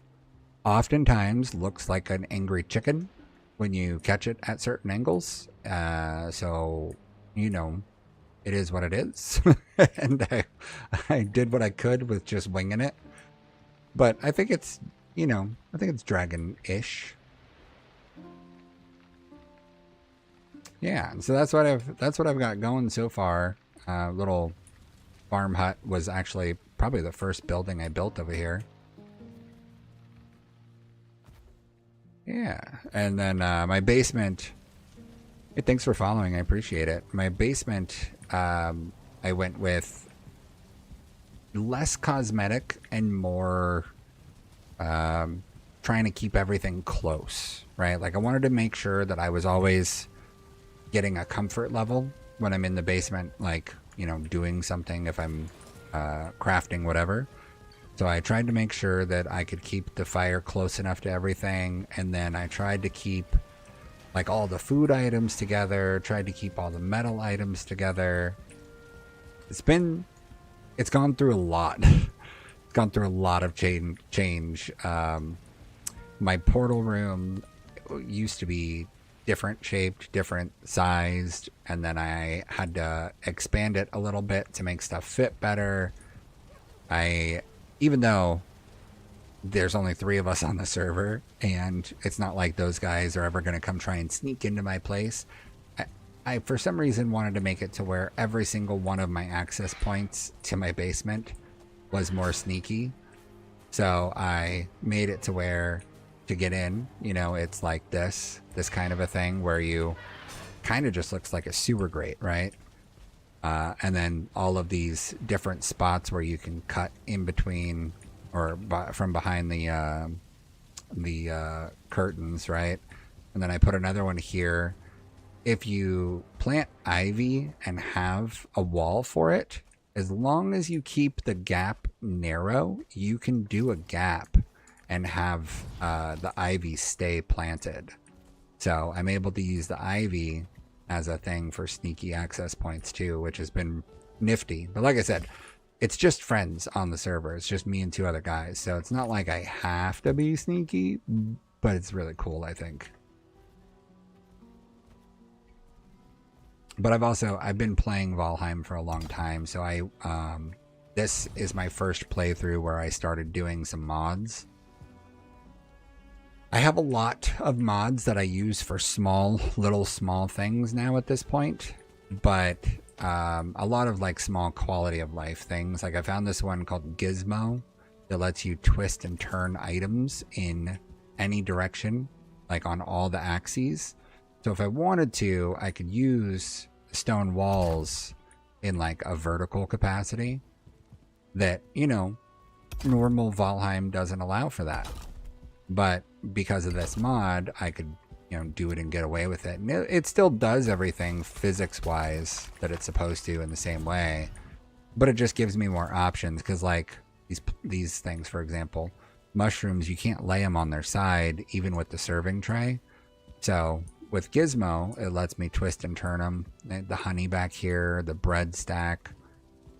oftentimes looks like an angry chicken when you catch it at certain angles. So, you know, it is what it is. And I did what I could with just winging it. But I think it's, you know, I think it's dragon-ish. Yeah, so that's what I've got going so far. Little farm hut was actually probably the first building I built over here. Yeah, and then my basement. Hey, thanks for following. I appreciate it. My basement, I went with less cosmetic and more trying to keep everything close, right? Like I wanted to make sure that I was always getting a comfort level when I'm in the basement, like, you know, doing something, if I'm crafting, whatever. So I tried to make sure that I could keep the fire close enough to everything, and then I tried to keep like all the food items together, tried to keep all the metal items together. It's gone through a lot. It's gone through a lot of change. My portal room used to be different shaped, different sized, and then I had to expand it a little bit to make stuff fit better. Even though there's only 3 of us on the server, and it's not like those guys are ever going to come try and sneak into my place, I for some reason wanted to make it to where every single one of my access points to my basement was more sneaky. So I made it to where to get in, you know, it's like this kind of a thing where you kind of just looks like a sewer grate, right? And then all of these different spots where you can cut in between or from behind the curtains, right? And then I put another one here. If you plant ivy and have a wall for it, as long as you keep the gap narrow, you can do a gap and have the ivy stay planted. So I'm able to use the ivy as a thing for sneaky access points too, which has been nifty. But like I said, it's just friends on the server. It's just me and 2 other guys. So it's not like I have to be sneaky, but it's really cool, I think. But I've been playing Valheim for a long time. So this is my first playthrough where I started doing some mods. I have a lot of mods that I use for little small things now at this point, but a lot of like small quality of life things. Like I found this one called Gizmo that lets you twist and turn items in any direction, like on all the axes. So if I wanted to, I could use stone walls in like a vertical capacity that, you know, normal Valheim doesn't allow for that. But because of this mod, I could, you know, do it and get away with it. And it still does everything physics-wise that it's supposed to in the same way. But it just gives me more options. Because, like, these things, for example, mushrooms, you can't lay them on their side, even with the serving tray. So, with Gizmo, it lets me twist and turn them. The honey back here, the bread stack.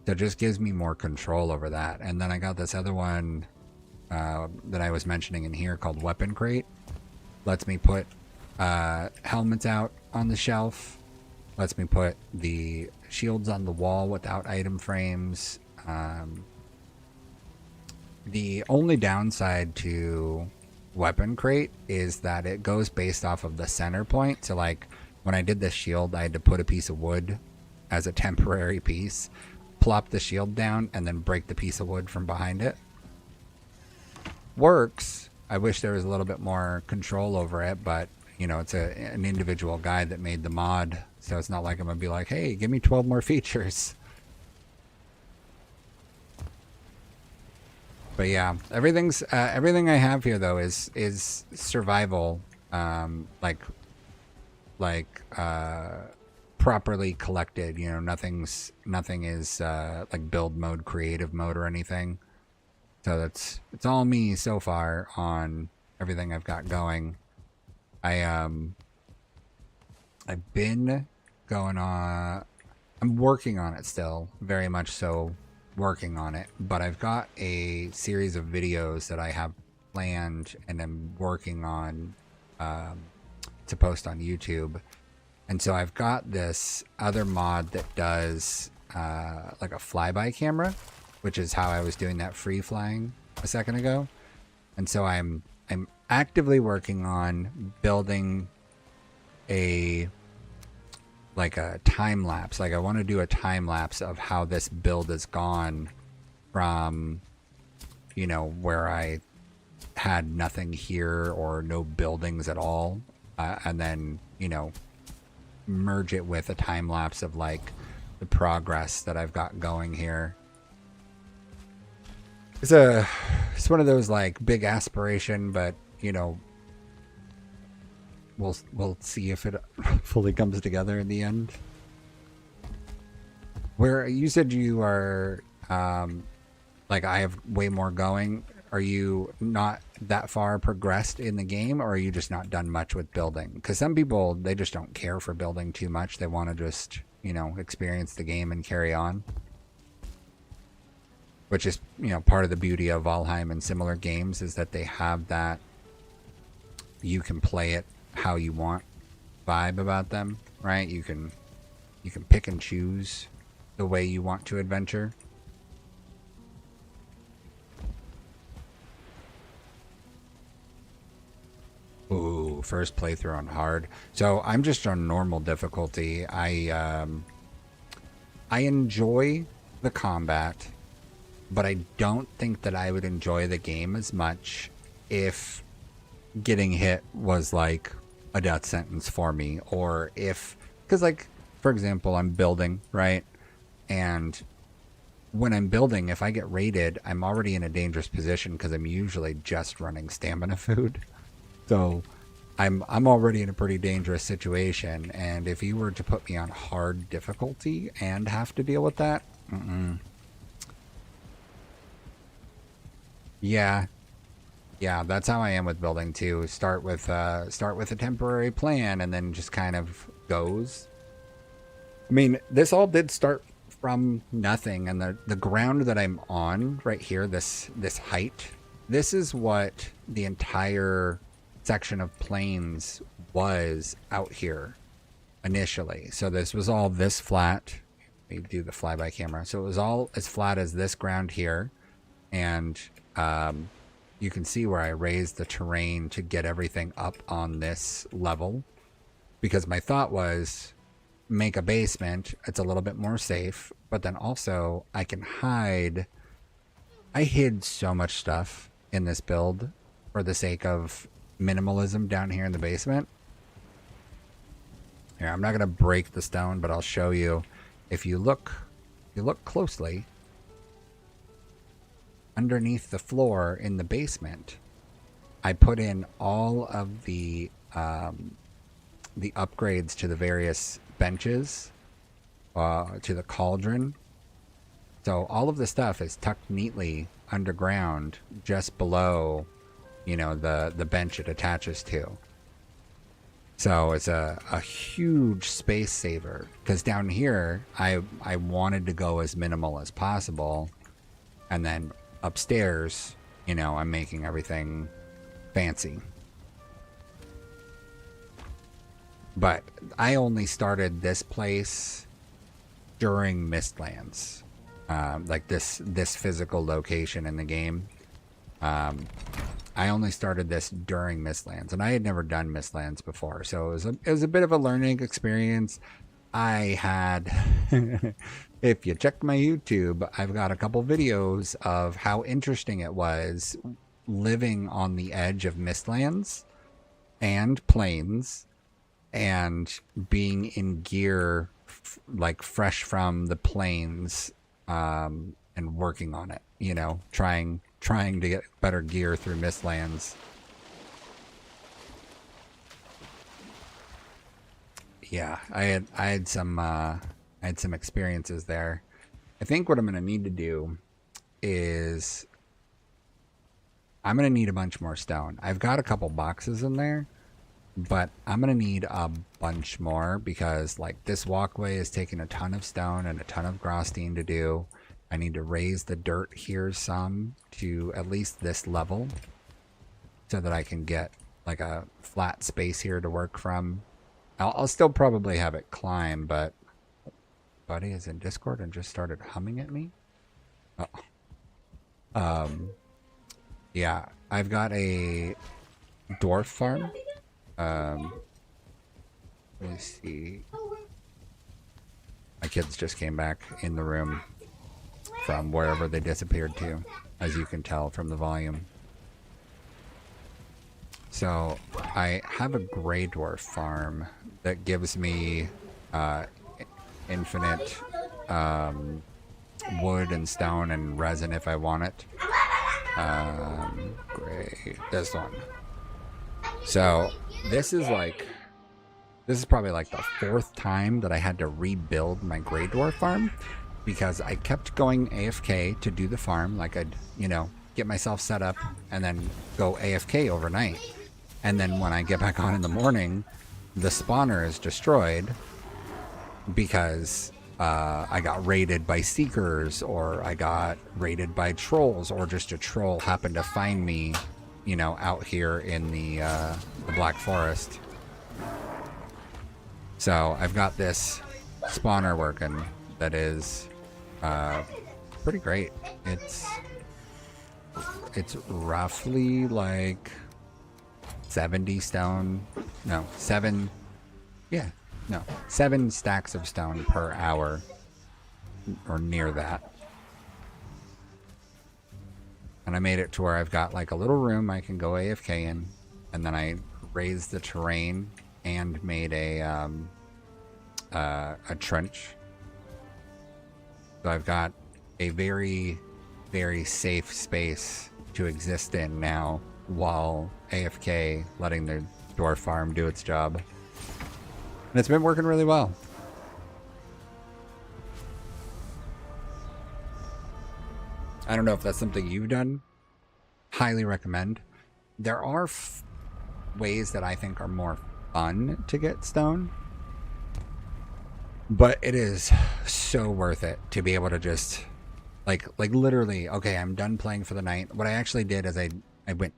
So it just gives me more control over that. And then I got this other one that I was mentioning in here called Weapon Crate. Lets me put helmets out on the shelf. Lets me put the shields on the wall without item frames. The only downside to Weapon Crate is that it goes based off of the center point. So like when I did this shield, I had to put a piece of wood as a temporary piece, plop the shield down, and then break the piece of wood from behind it. Works. I wish there was a little bit more control over it, but you know, it's an individual guy that made the mod, so it's not like I'm gonna be like, hey, give me 12 more features. But yeah, everything I have here though is survival, properly collected. You know, nothing is like build mode, creative mode, or anything. So it's all me so far on everything I've got going. I've been going on. I'm working on it still, very much so. Working on it, but I've got a series of videos that I have planned and I'm working on to post on YouTube. And so I've got this other mod that does like a flyby camera, which is how I was doing that free flying a second ago. And so I'm actively working on building a time lapse. Like I want to do a time lapse of how this build is gone from, you know, where I had nothing here or no buildings at all, and then, you know, merge it with a time lapse of like the progress that I've got going here. It's one of those like big aspiration, but you know, we'll see if it fully comes together in the end. Where you said you are, like I have way more going. Are you not that far progressed in the game, or are you just not done much with building? Because some people, they just don't care for building too much. They want to just, you know, experience the game and carry on. Which is, you know, part of the beauty of Valheim and similar games is that they have that you can play it how you want vibe about them, right? You can pick and choose the way you want to adventure. Ooh, first playthrough on hard. So I'm just on normal difficulty. I enjoy the combat, but I don't think that I would enjoy the game as much if getting hit was like a death sentence for me, or if, because like, for example, I'm building, right? And when I'm building, if I get raided, I'm already in a dangerous position because I'm usually just running stamina food. So I'm already in a pretty dangerous situation, and if you were to put me on hard difficulty and have to deal with that, yeah, that's how I am with building too. Start with a temporary plan, and then just kind of goes. I mean, this all did start from nothing, and the ground that I'm on right here, this height, this is what the entire section of plains was out here initially. So this was all this flat. Let me do the flyby camera. So it was all as flat as this ground here, and you can see where I raised the terrain to get everything up on this level, because my thought was make a basement. It's a little bit more safe, but then also I can hide. I hid so much stuff in this build for the sake of minimalism down here in the basement. Here, I'm not going to break the stone, but I'll show you. If you look closely, underneath the floor in the basement, I put in all of the upgrades to the various benches, to the cauldron. So all of the stuff is tucked neatly underground, just below, you know, the bench it attaches to. So it's a huge space saver, because down here I wanted to go as minimal as possible, and then upstairs, you know, I'm making everything fancy. But I only started this place during Mistlands, like this physical location in the game. I only started this during Mistlands, and I had never done Mistlands before, so it was a bit of a learning experience. I had, if you check my YouTube, I've got a couple videos of how interesting it was living on the edge of Mistlands and plains, and being in gear like fresh from the plains, and working on it, you know, trying to get better gear through Mistlands. Yeah, I had some experiences there. I think what I'm gonna need to do is I'm gonna need a bunch more stone. I've got a couple boxes in there, but I'm gonna need a bunch more, because like this walkway is taking a ton of stone and a ton of Grostine to do. I need to raise the dirt here some to at least this level, so that I can get like a flat space here to work from. I'll still probably have it climb, but buddy is in Discord and just started humming at me. Oh. Yeah, I've got a dwarf farm. Let me see. My kids just came back in the room. from wherever they disappeared to, as you can tell from the volume. So I have a gray dwarf farm that gives me infinite wood and stone and resin if I want it. Gray, this one. So this is probably like the 4th time that I had to rebuild my gray dwarf farm, because I kept going AFK to do the farm. Like I'd, get myself set up and then go AFK overnight. And then when I get back on in the morning, the spawner is destroyed because I got raided by seekers, or I got raided by trolls, or just a troll happened to find me, out here in the Black Forest. So I've got this spawner working that is pretty great. It's roughly like 70 stone, no, 7 stacks of stone per hour, or near that. And I made it to where I've got like a little room I can go AFK in, and then I raised the terrain and made a trench. So I've got a very, very safe space to exist in now, while AFK, letting the dwarf farm do its job. And it's been working really well. I don't know if that's something you've done. Highly recommend. There are ways that I think are more fun to get stone, but it is so worth it to be able to just like literally, okay, I'm done playing for the night. What I actually did is I went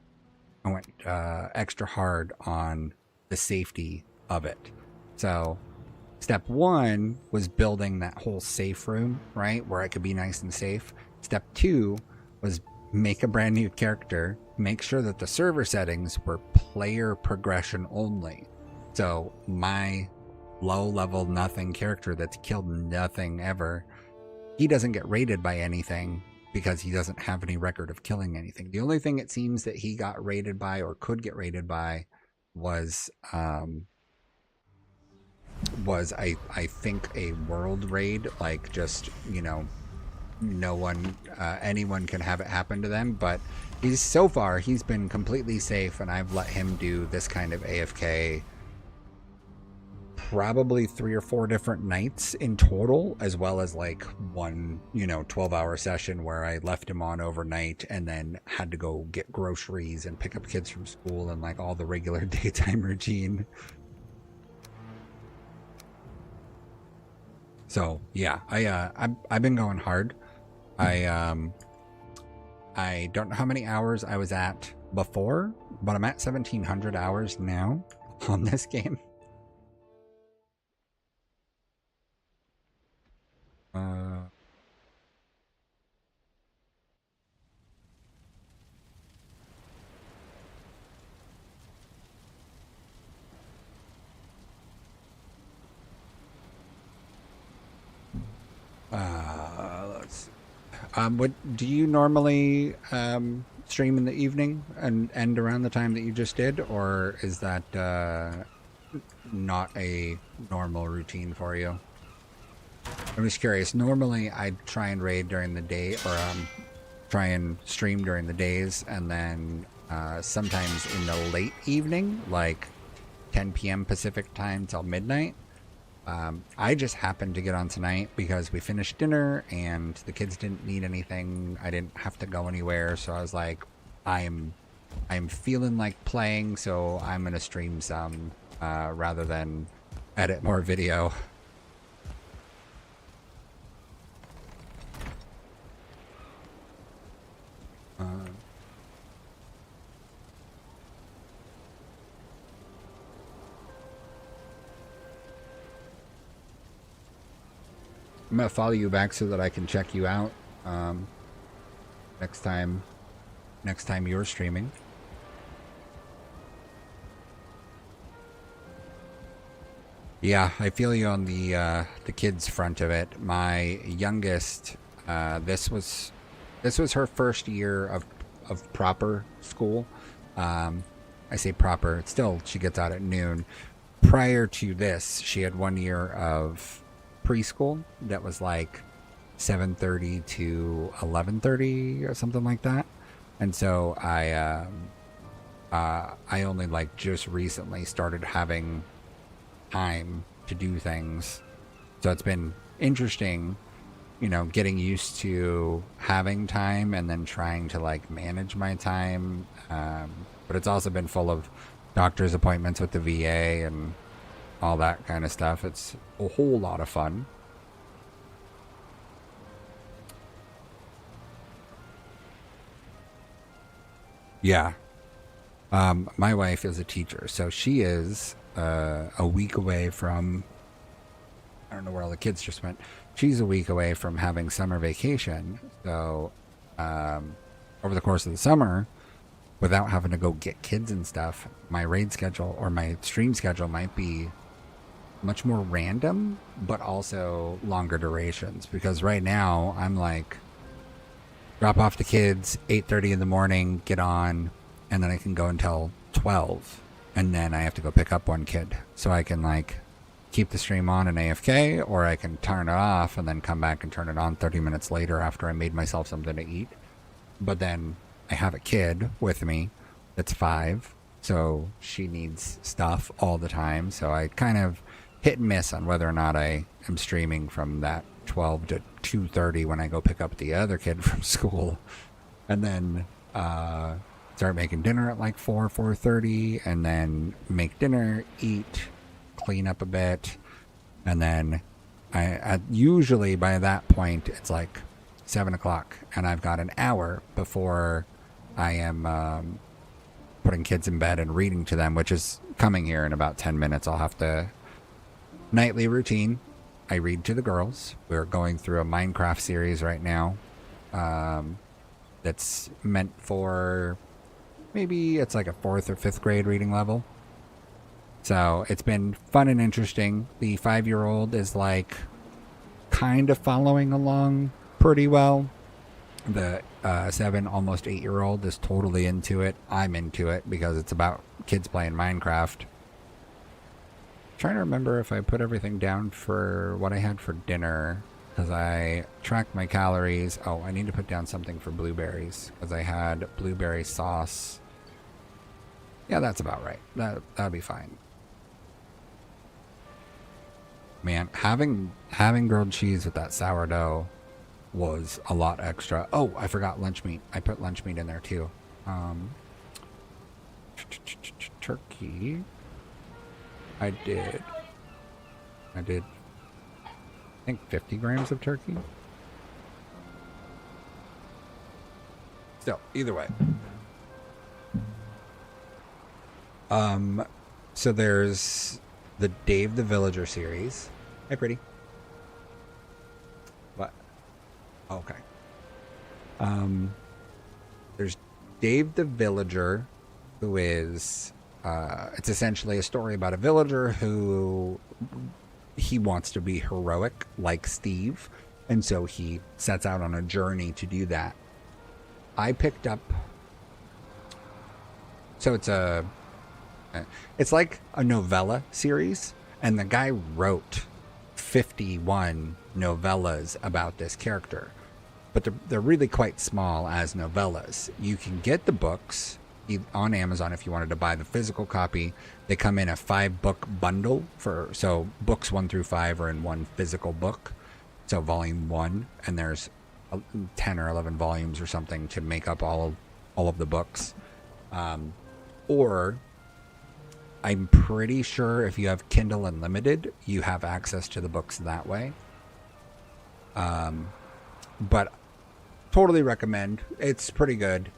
extra hard on the safety of it. So step 1 was building that whole safe room, right, where I could be nice and safe. Step 2 was make a brand new character, make sure that the server settings were player progression only. So my low level nothing character that's killed nothing ever, he doesn't get raided by anything, because he doesn't have any record of killing anything. The only thing it seems that he got raided by, or could get raided by, was I think a world raid, like just, no one, anyone can have it happen to them. But so far he's been completely safe, and I've let him do this kind of AFK probably 3 or 4 different nights in total, as well as like one 12-hour session where I left him on overnight and then had to go get groceries and pick up kids from school, and like all the regular daytime routine. So yeah, I've been going hard. I don't know how many hours I was at before, but I'm at 1,700 hours now on this game. Let's see. What do you normally stream in the evening and end around the time that you just did, or is that not a normal routine for you? I'm just curious. Normally, I'd try and raid during the day, or try and stream during the days, and then sometimes in the late evening, like 10 p.m. Pacific time till midnight. I just happened to get on tonight because we finished dinner and the kids didn't need anything. I didn't have to go anywhere, so I was like, I'm feeling like playing, so I'm gonna stream some rather than edit more video. I'm gonna follow you back so that I can check you out next time you're streaming. Yeah, I feel you on the kids front of it. My youngest This was her first year of proper school. I say proper. It's still, she gets out at noon. Prior to this, she had 1 year of preschool that was like 7:30 to 11:30 or something like that. And so I only like just recently started having time to do things. So it's been interesting, getting used to having time and then trying to like manage my time. But it's also been full of doctor's appointments with the VA and all that kind of stuff. It's a whole lot of fun. Yeah. My wife is a teacher, so she is a week away from, I don't know where all the kids just went. She's a week away from having summer vacation. So over the course of the summer, without having to go get kids and stuff, my raid schedule or my stream schedule might be much more random, but also longer durations. Because right now I'm like, drop off the kids 8:30 in the morning, get on, and then I can go until 12, and then I have to go pick up one kid, so I can like keep the stream on and AFK, or I can turn it off and then come back and turn it on 30 minutes later after I made myself something to eat. But then I have a kid with me that's 5, so she needs stuff all the time. So I kind of hit and miss on whether or not I am streaming from that 12 to 2:30 when I go pick up the other kid from school, and then start making dinner at like 4:30, and then make dinner, eat, clean up a bit, and then usually by that point it's like 7 o'clock, and I've got an hour before I am putting kids in bed and reading to them, which is coming here in about 10 minutes. I'll have to nightly routine. I read to the girls. We're going through a Minecraft series right now that's meant for, maybe it's like a 4th or 5th grade reading level. So it's been fun and interesting. The 5-year-old is like kind of following along pretty well. The 7, almost 8-year-old is totally into it. I'm into it because it's about kids playing Minecraft. Trying to remember if I put everything down for what I had for dinner, because I tracked my calories. Oh, I need to put down something for blueberries, because I had blueberry sauce. Yeah, that's about right. That'll be fine. Man, having grilled cheese with that sourdough was a lot extra. Oh, I forgot lunch meat. I put lunch meat in there too. Turkey. I did, I think 50 grams of turkey. Still, either way. So there's the Dave the Villager series. Hey, pretty. What? Okay. There's Dave the Villager, who is... it's essentially a story about a villager who he wants to be heroic like Steve, and so he sets out on a journey to do that. I picked up, so it's like a novella series, and the guy wrote 51 novellas about this character, but they're really quite small as novellas. You can get the books on Amazon if you wanted to buy the physical copy. They come in a 5-book bundle, so books 1 through 5 are in one physical book, so volume 1, and there's 10 or 11 volumes or something to make up all of the books. Or I'm pretty sure if you have Kindle Unlimited, you have access to the books that way. But totally recommend. It's pretty good.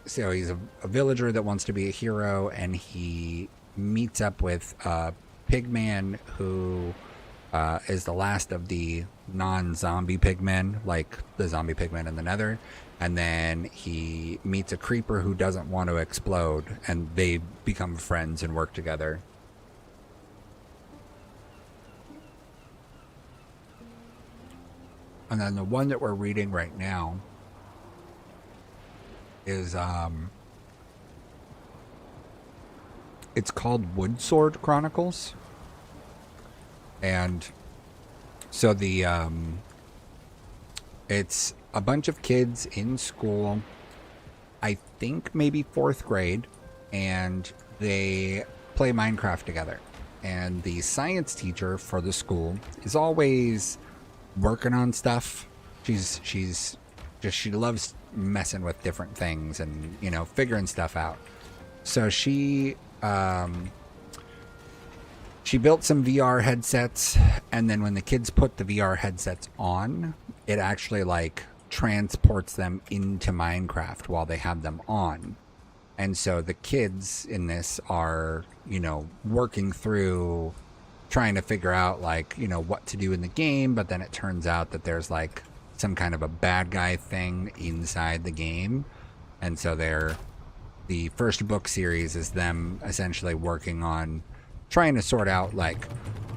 So he's a villager that wants to be a hero, and he meets up with Pigman, who is the last of the non-zombie pigmen, like the zombie pigmen in the Nether. And then he meets a creeper who doesn't want to explode, and they become friends and work together. And then the one that we're reading right now is it's called Woodsword Chronicles. And so it's a bunch of kids in school, I think maybe 4th grade, and they play Minecraft together. And the science teacher for the school is always working on stuff. She loves messing with different things and, you know, figuring stuff out. So she built some VR headsets, and then when the kids put the VR headsets on, it actually like transports them into Minecraft while they have them on. And so the kids in this are, you know, working through trying to figure out like, you know, what to do in the game, but then it turns out that there's like some kind of a bad guy thing inside the game. And so the first book series is them essentially working on trying to sort out like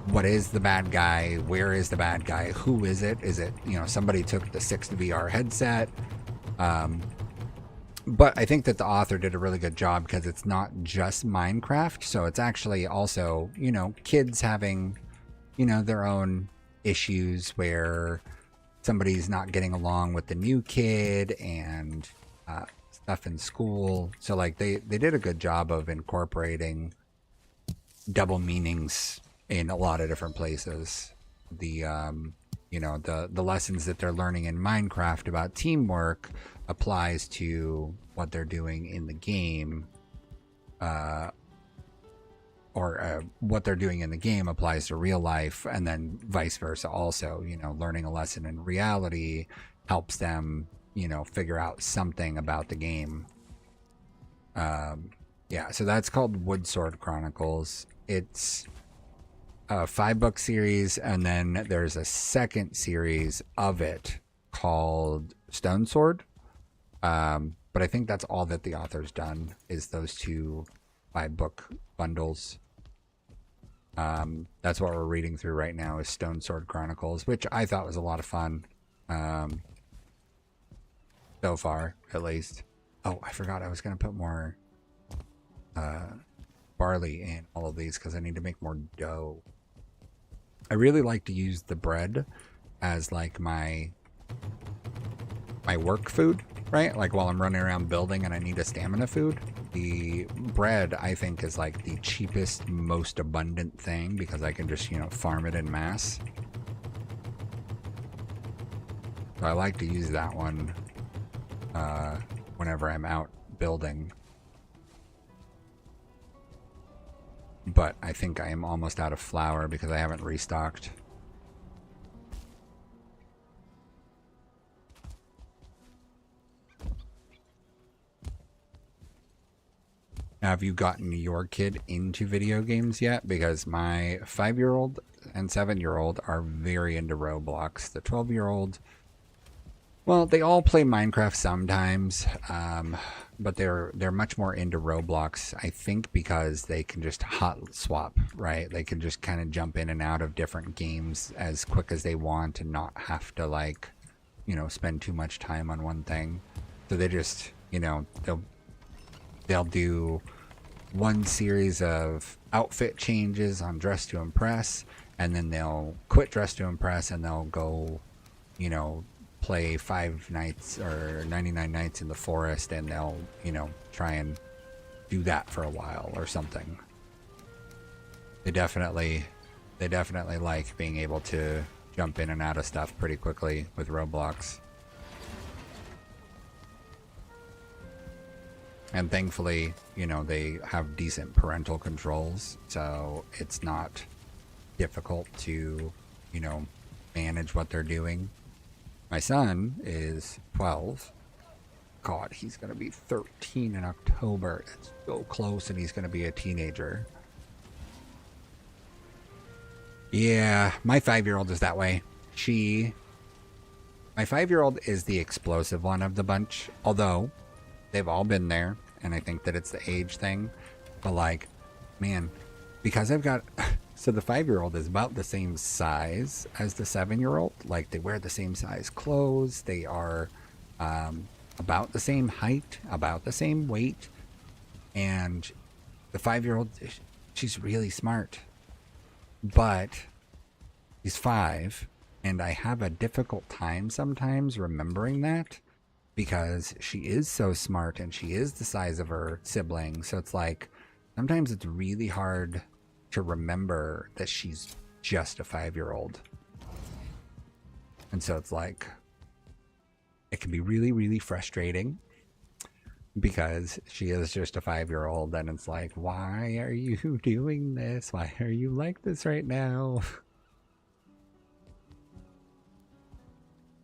what is the bad guy, where is the bad guy, who is it, you know, somebody took the 6th VR headset. But I think that the author did a really good job because it's not just Minecraft. So it's actually also, you know, kids having, you know, their own issues where somebody's not getting along with the new kid and stuff in school. So like they did a good job of incorporating double meanings in a lot of different places. The you know, the lessons that they're learning in Minecraft about teamwork applies to what they're doing in the game, or what they're doing in the game applies to real life, and then vice versa also. You know, learning a lesson in reality helps them, you know, figure out something about the game. Yeah, so that's called Woodsword Chronicles. It's a 5-book series, and then there's a second series of it called Stone Sword. But I think that's all that the author's done is those 2 5-book bundles. That's what we're reading through right now is Stone Sword Chronicles, which I thought was a lot of fun. So far, at least. Oh, I forgot I was going to put more barley in all of these because I need to make more dough. I really like to use the bread as like my work food, right? Like while I'm running around building and I need a stamina food. The bread, I think, is like the cheapest, most abundant thing because I can just, you know, farm it in mass. So I like to use that one whenever I'm out building. But I think I am almost out of flour because I haven't restocked. Now, have you gotten your kid into video games yet? Because my 5-year-old and 7-year-old are very into Roblox. The 12-year-old, well, they all play Minecraft sometimes, but they're much more into Roblox, I think, because they can just hot swap, right? They can just kind of jump in and out of different games as quick as they want and not have to, like, you know, spend too much time on one thing. So they just, you know, they'll do one series of outfit changes on Dress to Impress, and then they'll quit Dress to Impress and they'll go, you know, play 5 nights or 99 nights in the forest, and they'll, you know, try and do that for a while or something. They definitely like being able to jump in and out of stuff pretty quickly with Roblox. And thankfully, you know, they have decent parental controls, so it's not difficult to, you know, manage what they're doing. My son is 12. God, he's going to be 13 in October. It's so close, and he's going to be a teenager. Yeah, my 5-year-old is that way. My 5-year-old is the explosive one of the bunch, although they've all been there, and I think that it's the age thing. But like, man, because I've got So the 5-year-old is about the same size as the 7-year-old. Like they wear the same size clothes. They are about the same height, about the same weight. And the 5-year-old, she's really smart, but she's 5. And I have a difficult time sometimes remembering that because she is so smart and she is the size of her sibling. So it's like sometimes it's really hard to remember that she's just a 5-year-old. And so it's like, it can be really, really frustrating because she is just a 5-year-old. And it's like, why are you doing this? Why are you like this right now?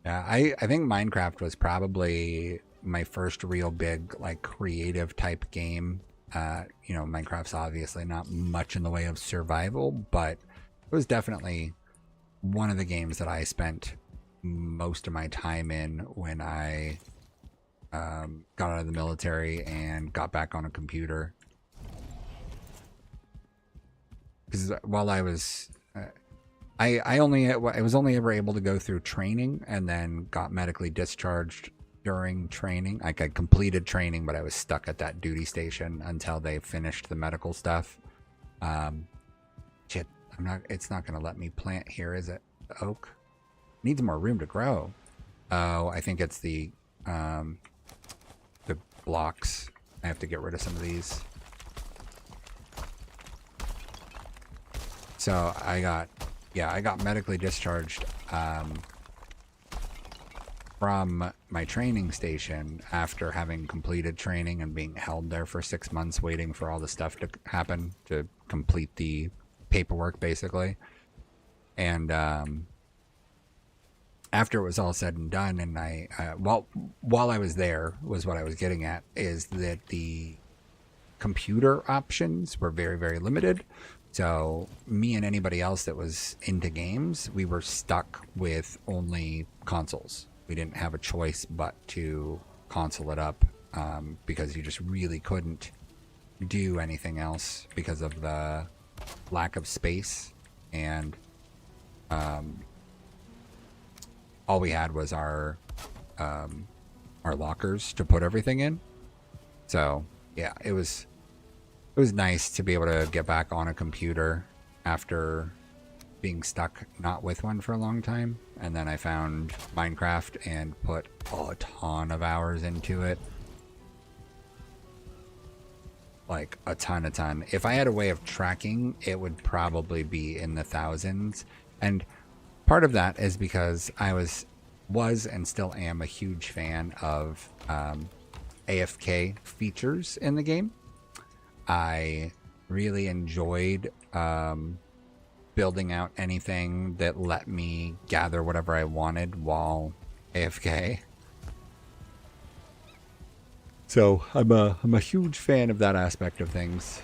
Yeah, I think Minecraft was probably my first real big, like, creative type game. Minecraft's obviously not much in the way of survival, but it was definitely one of the games that I spent most of my time in when I got out of the military and got back on a computer. Because while I was, I was only ever able to go through training and then got medically discharged during training. Like I completed training, but I was stuck at that duty station until they finished the medical stuff. Shit, it's not gonna let me plant here, is it? The oak needs more room to grow. Oh, I think it's the blocks. I have to get rid of some of these. So I got medically discharged from my training station after having completed training and being held there for 6 months waiting for all the stuff to happen to complete the paperwork, basically. And after it was all said and done, and while I was there, was what I was getting at, is that the computer options were very, very limited. So me and anybody else that was into games, we were stuck with only consoles. We didn't have a choice but to console it up because you just really couldn't do anything else because of the lack of space. And all we had was our lockers to put everything in. So yeah, it was nice to be able to get back on a computer after being stuck not with one for a long time. And then I found Minecraft and put a ton of hours into it. Like a ton. If I had a way of tracking, it would probably be in the thousands. And part of that is because I was and still am a huge fan of AFK features in the game. I really enjoyed building out anything that let me gather whatever I wanted while AFK. So I'm a huge fan of that aspect of things,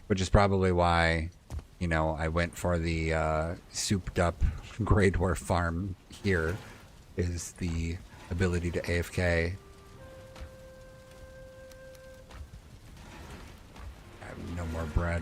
which is probably why, I went for the souped up Grey Dwarf farm here, is the ability to AFK. I have no more bread.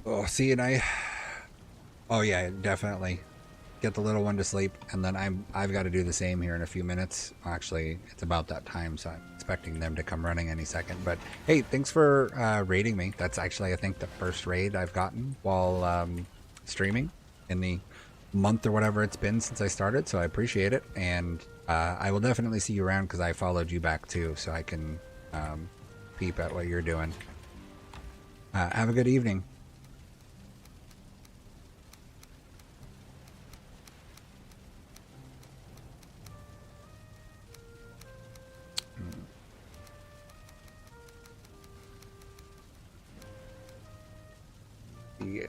Oh, see, oh yeah, definitely get the little one to sleep, and then I've got to do the same here in a few minutes. Actually, it's about that time, so I'm expecting them to come running any second. But hey, thanks for raiding me. That's actually, I think, the first raid I've gotten while streaming in the month or whatever it's been since I started, so I appreciate it. And I will definitely see you around because I followed you back too, so I can peep at what you're doing. Have a good evening.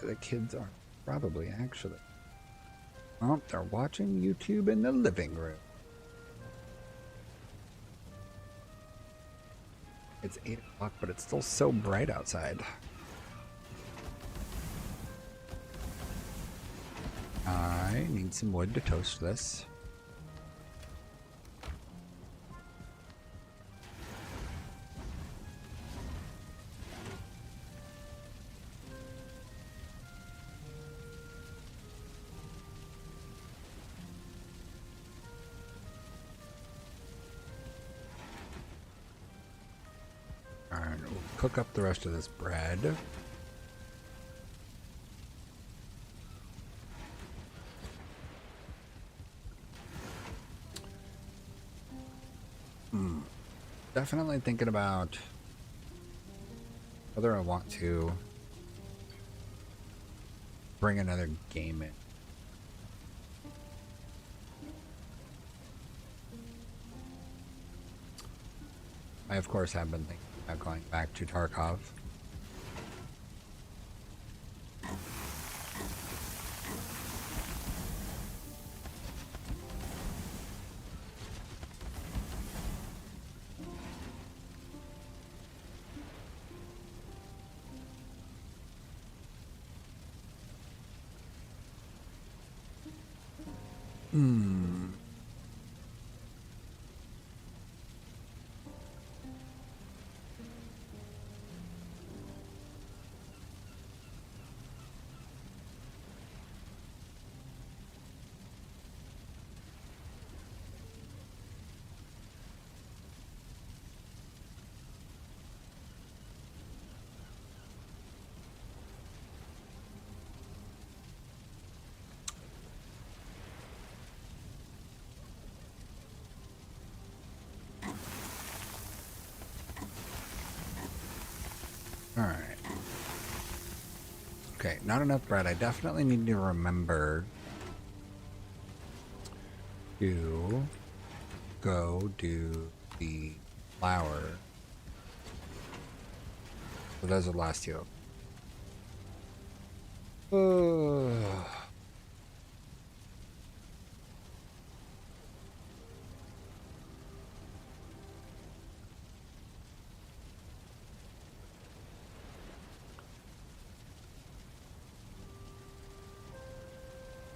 The kids are probably actually. Oh, they're watching YouTube in the living room. It's 8 o'clock, but it's still so bright outside. I need some wood to toast this. Alright, we'll cook up the rest of this bread. Definitely thinking about whether I want to bring another game in. I, of course, have been thinking about going back to Tarkov. Alright. Okay, not enough bread. I definitely need to remember to go do the flour. So those are the last two.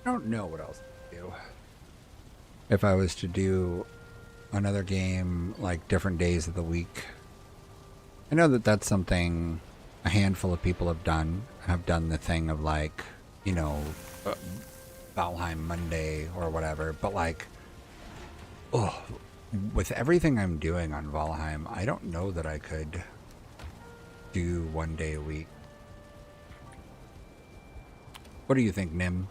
I don't know what else to do. If I was to do another game like different days of the week, I know that that's something a handful of people have done. Have done the thing of like, you know, Valheim Monday or whatever. But like, oh, with everything I'm doing on Valheim, I don't know that I could do 1 day a week. What do you think, Nim?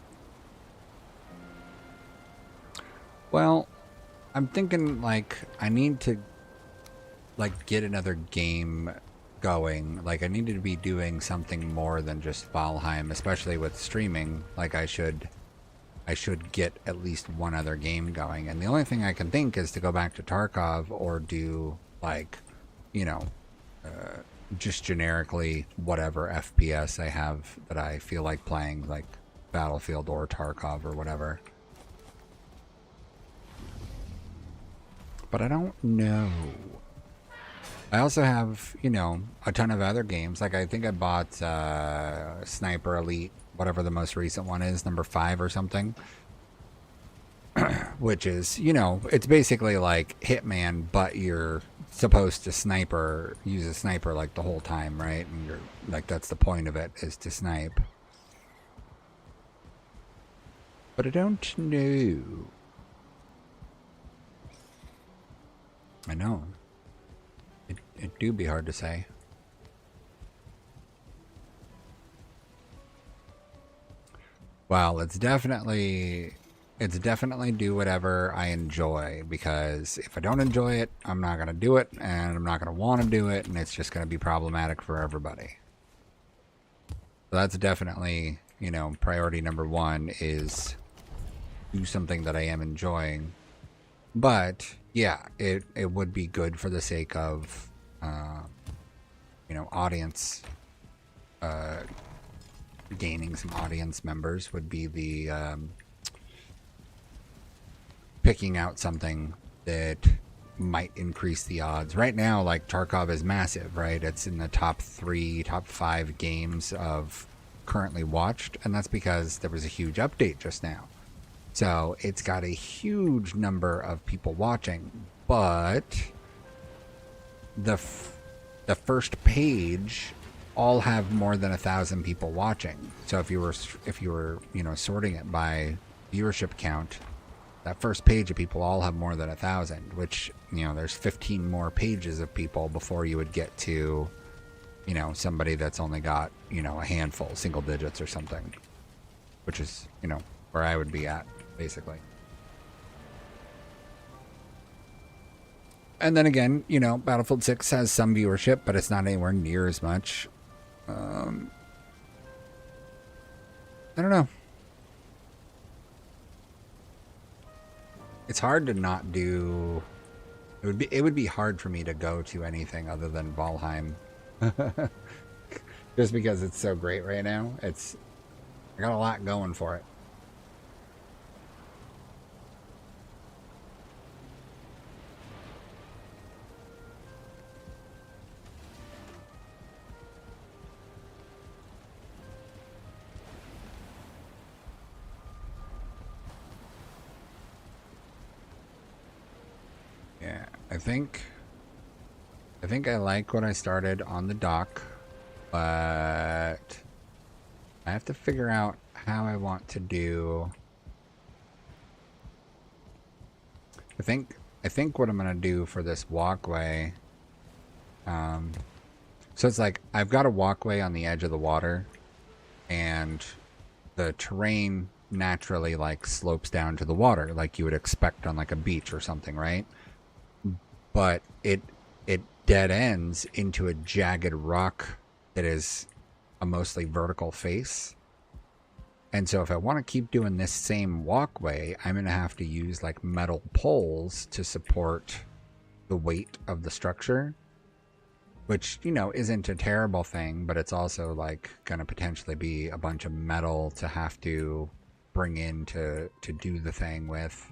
Well, I'm thinking like I need to like get another game going. Like I needed to be doing something more than just Valheim, especially with streaming. Like I should get at least one other game going. And the only thing I can think is to go back to Tarkov or do like, you know, just generically whatever FPS I have that I feel like playing, like Battlefield or Tarkov or whatever. But I don't know. I also have, you know, a ton of other games. Like I think I bought Sniper Elite, whatever the most recent one is, number 5 or something. Which is, you know, it's basically like Hitman, but you're supposed to use a sniper like the whole time, right? And you're like, that's the point of it, is to snipe. But I don't know. I know. It do be hard to say. Well, it's definitely do whatever I enjoy, because if I don't enjoy it, I'm not going to do it, and I'm not going to want to do it, and it's just going to be problematic for everybody. So that's definitely, you know, priority number 1 is do something that I am enjoying. But yeah, it would be good for the sake of, you know, audience, gaining some audience members would be the picking out something that might increase the odds. Right now, like, Tarkov is massive, right? It's in the top 3, top 5 games of currently watched, and that's because there was a huge update just now. So it's got a huge number of people watching, but the first page all have more than 1,000 people watching. So if you were sorting it by viewership count, that first page of people all have more than 1,000, which, there's 15 more pages of people before you would get to, somebody that's only got, a handful, single digits or something, which is, where I would be at, basically. And then again, Battlefield 6 has some viewership, but it's not anywhere near as much. I don't know. It's hard to not do. It would be hard for me to go to anything other than Valheim, just because it's so great right now. I got a lot going for it. Yeah, I think I like what I started on the dock, but I have to figure out how I want to do. I think what I'm gonna do for this walkway. So it's like I've got a walkway on the edge of the water, and the terrain naturally like slopes down to the water, like you would expect on like a beach or something, right? But it dead ends into a jagged rock that is a mostly vertical face. And so if I want to keep doing this same walkway, I'm going to have to use like metal poles to support the weight of the structure, which, isn't a terrible thing, but it's also like going to potentially be a bunch of metal to have to bring in to do the thing with.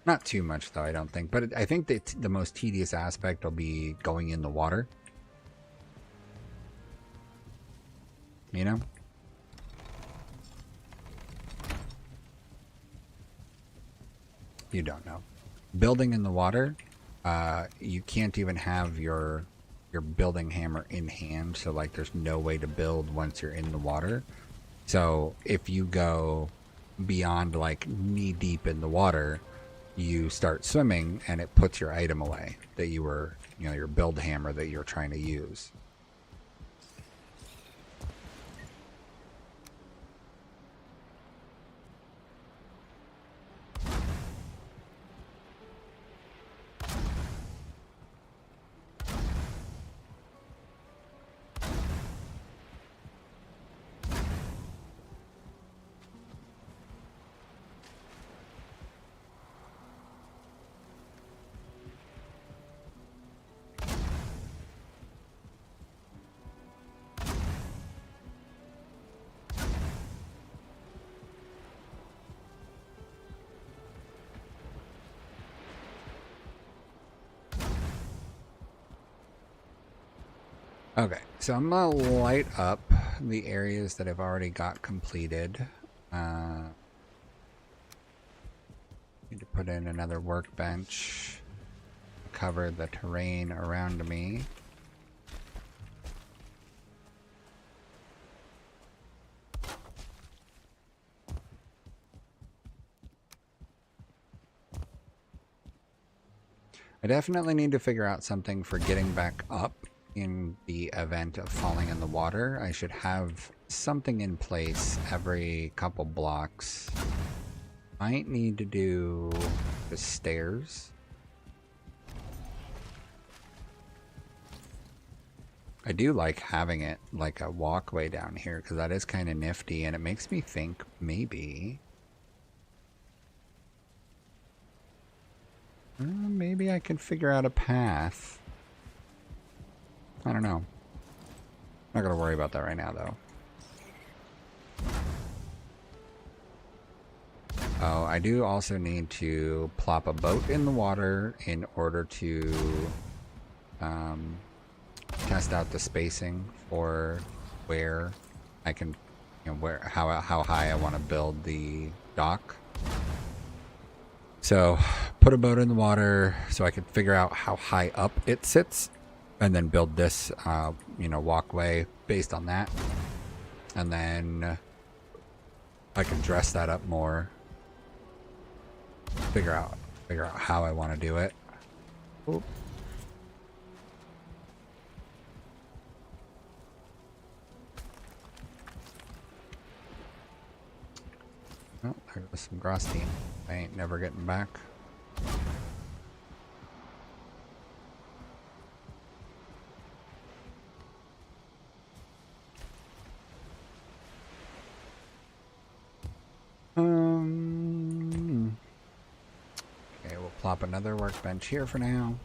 Not too much, though, I don't think. But I think that the most tedious aspect will be going in the water. You don't know. Building in the water, you can't even have your building hammer in hand. So, like, there's no way to build once you're in the water. So, if you go beyond, like, knee-deep in the water, you start swimming and it puts your item away that you were, your build hammer that you're trying to use. Okay, so I'm gonna light up the areas that I've already got completed. Need to put in another workbench, cover the terrain around me. I definitely need to figure out something for getting back up in the event of falling in the water. I should have something in place every couple blocks. Might need to do the stairs. I do like having it like a walkway down here because that is kind of nifty, and it makes me think maybe maybe I can figure out a path. I don't know. Not gonna worry about that right now, though. Oh, I do also need to plop a boat in the water in order to test out the spacing for where I can, how high I want to build the dock. So put a boat in the water so I can figure out how high up it sits, and then build this, walkway based on that, and then I can dress that up more. Figure out how I want to do it. Oop. Oh, there goes some Grosstein. I ain't never getting back. Okay, we'll plop another workbench here for now.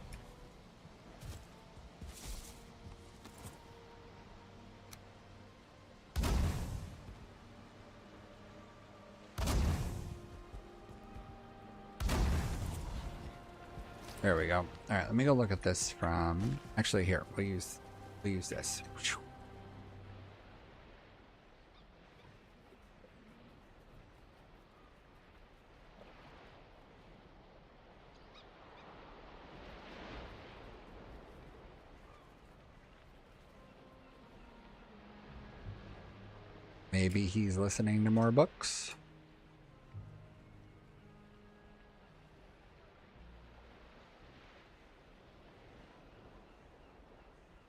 There we go. All right, let me go look at this from. Actually, here we'll use this. Maybe he's listening to more books.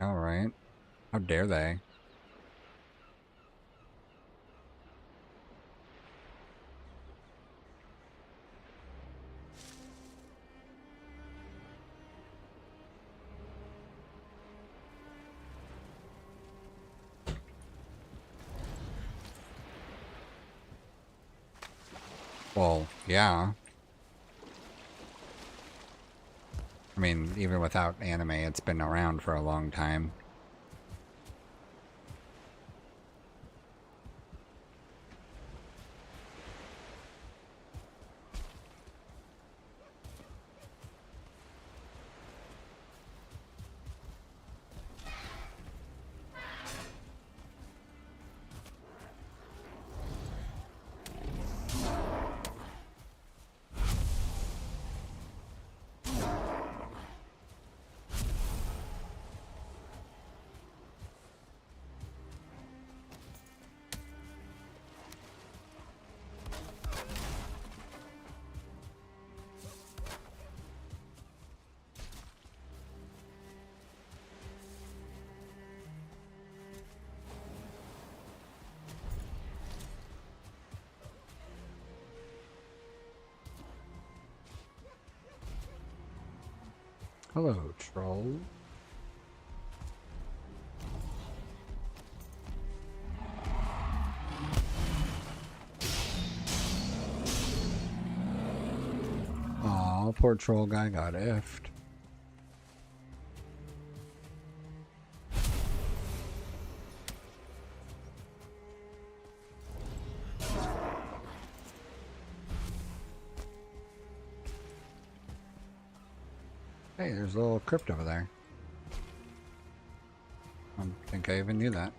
All right. How dare they? Well, yeah. I mean, even without anime, it's been around for a long time. Hello, troll. Aw, poor troll guy got effed. Hey, there's a little crypt over there. I don't think I even knew that.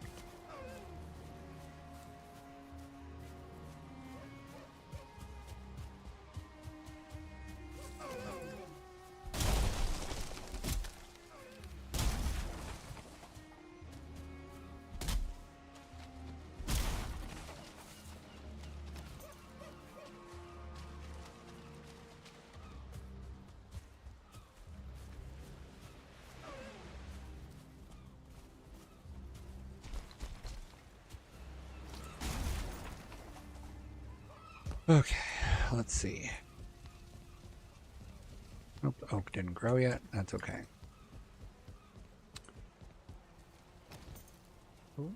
Okay, let's see. Nope, the oak didn't grow yet. That's okay. Ooh.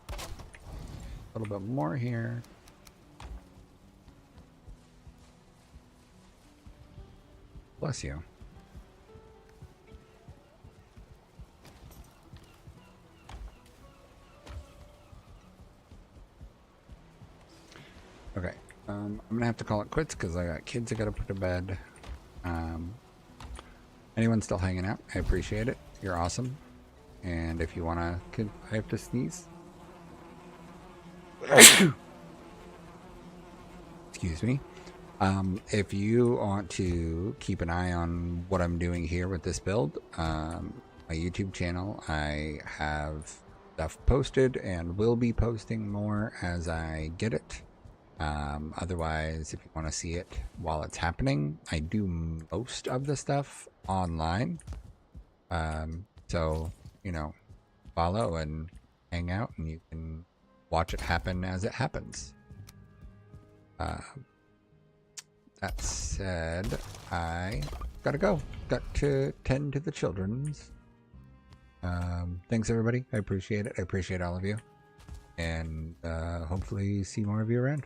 A little bit more here. Bless you. Okay, I'm gonna have to call it quits because I got kids I gotta put to bed. Um, anyone still hanging out, I appreciate it. You're awesome. And if you wanna, I have to sneeze. Excuse me. If you want to keep an eye on what I'm doing here with this build, my YouTube channel, I have stuff posted and will be posting more as I get it. Otherwise, if you want to see it while it's happening, I do most of the stuff online. So, you know, follow and hang out and you can watch it happen as it happens. That said, I gotta go. Got to tend to the children's. Thanks, everybody. I appreciate it. I appreciate all of you. And hopefully see more of you around.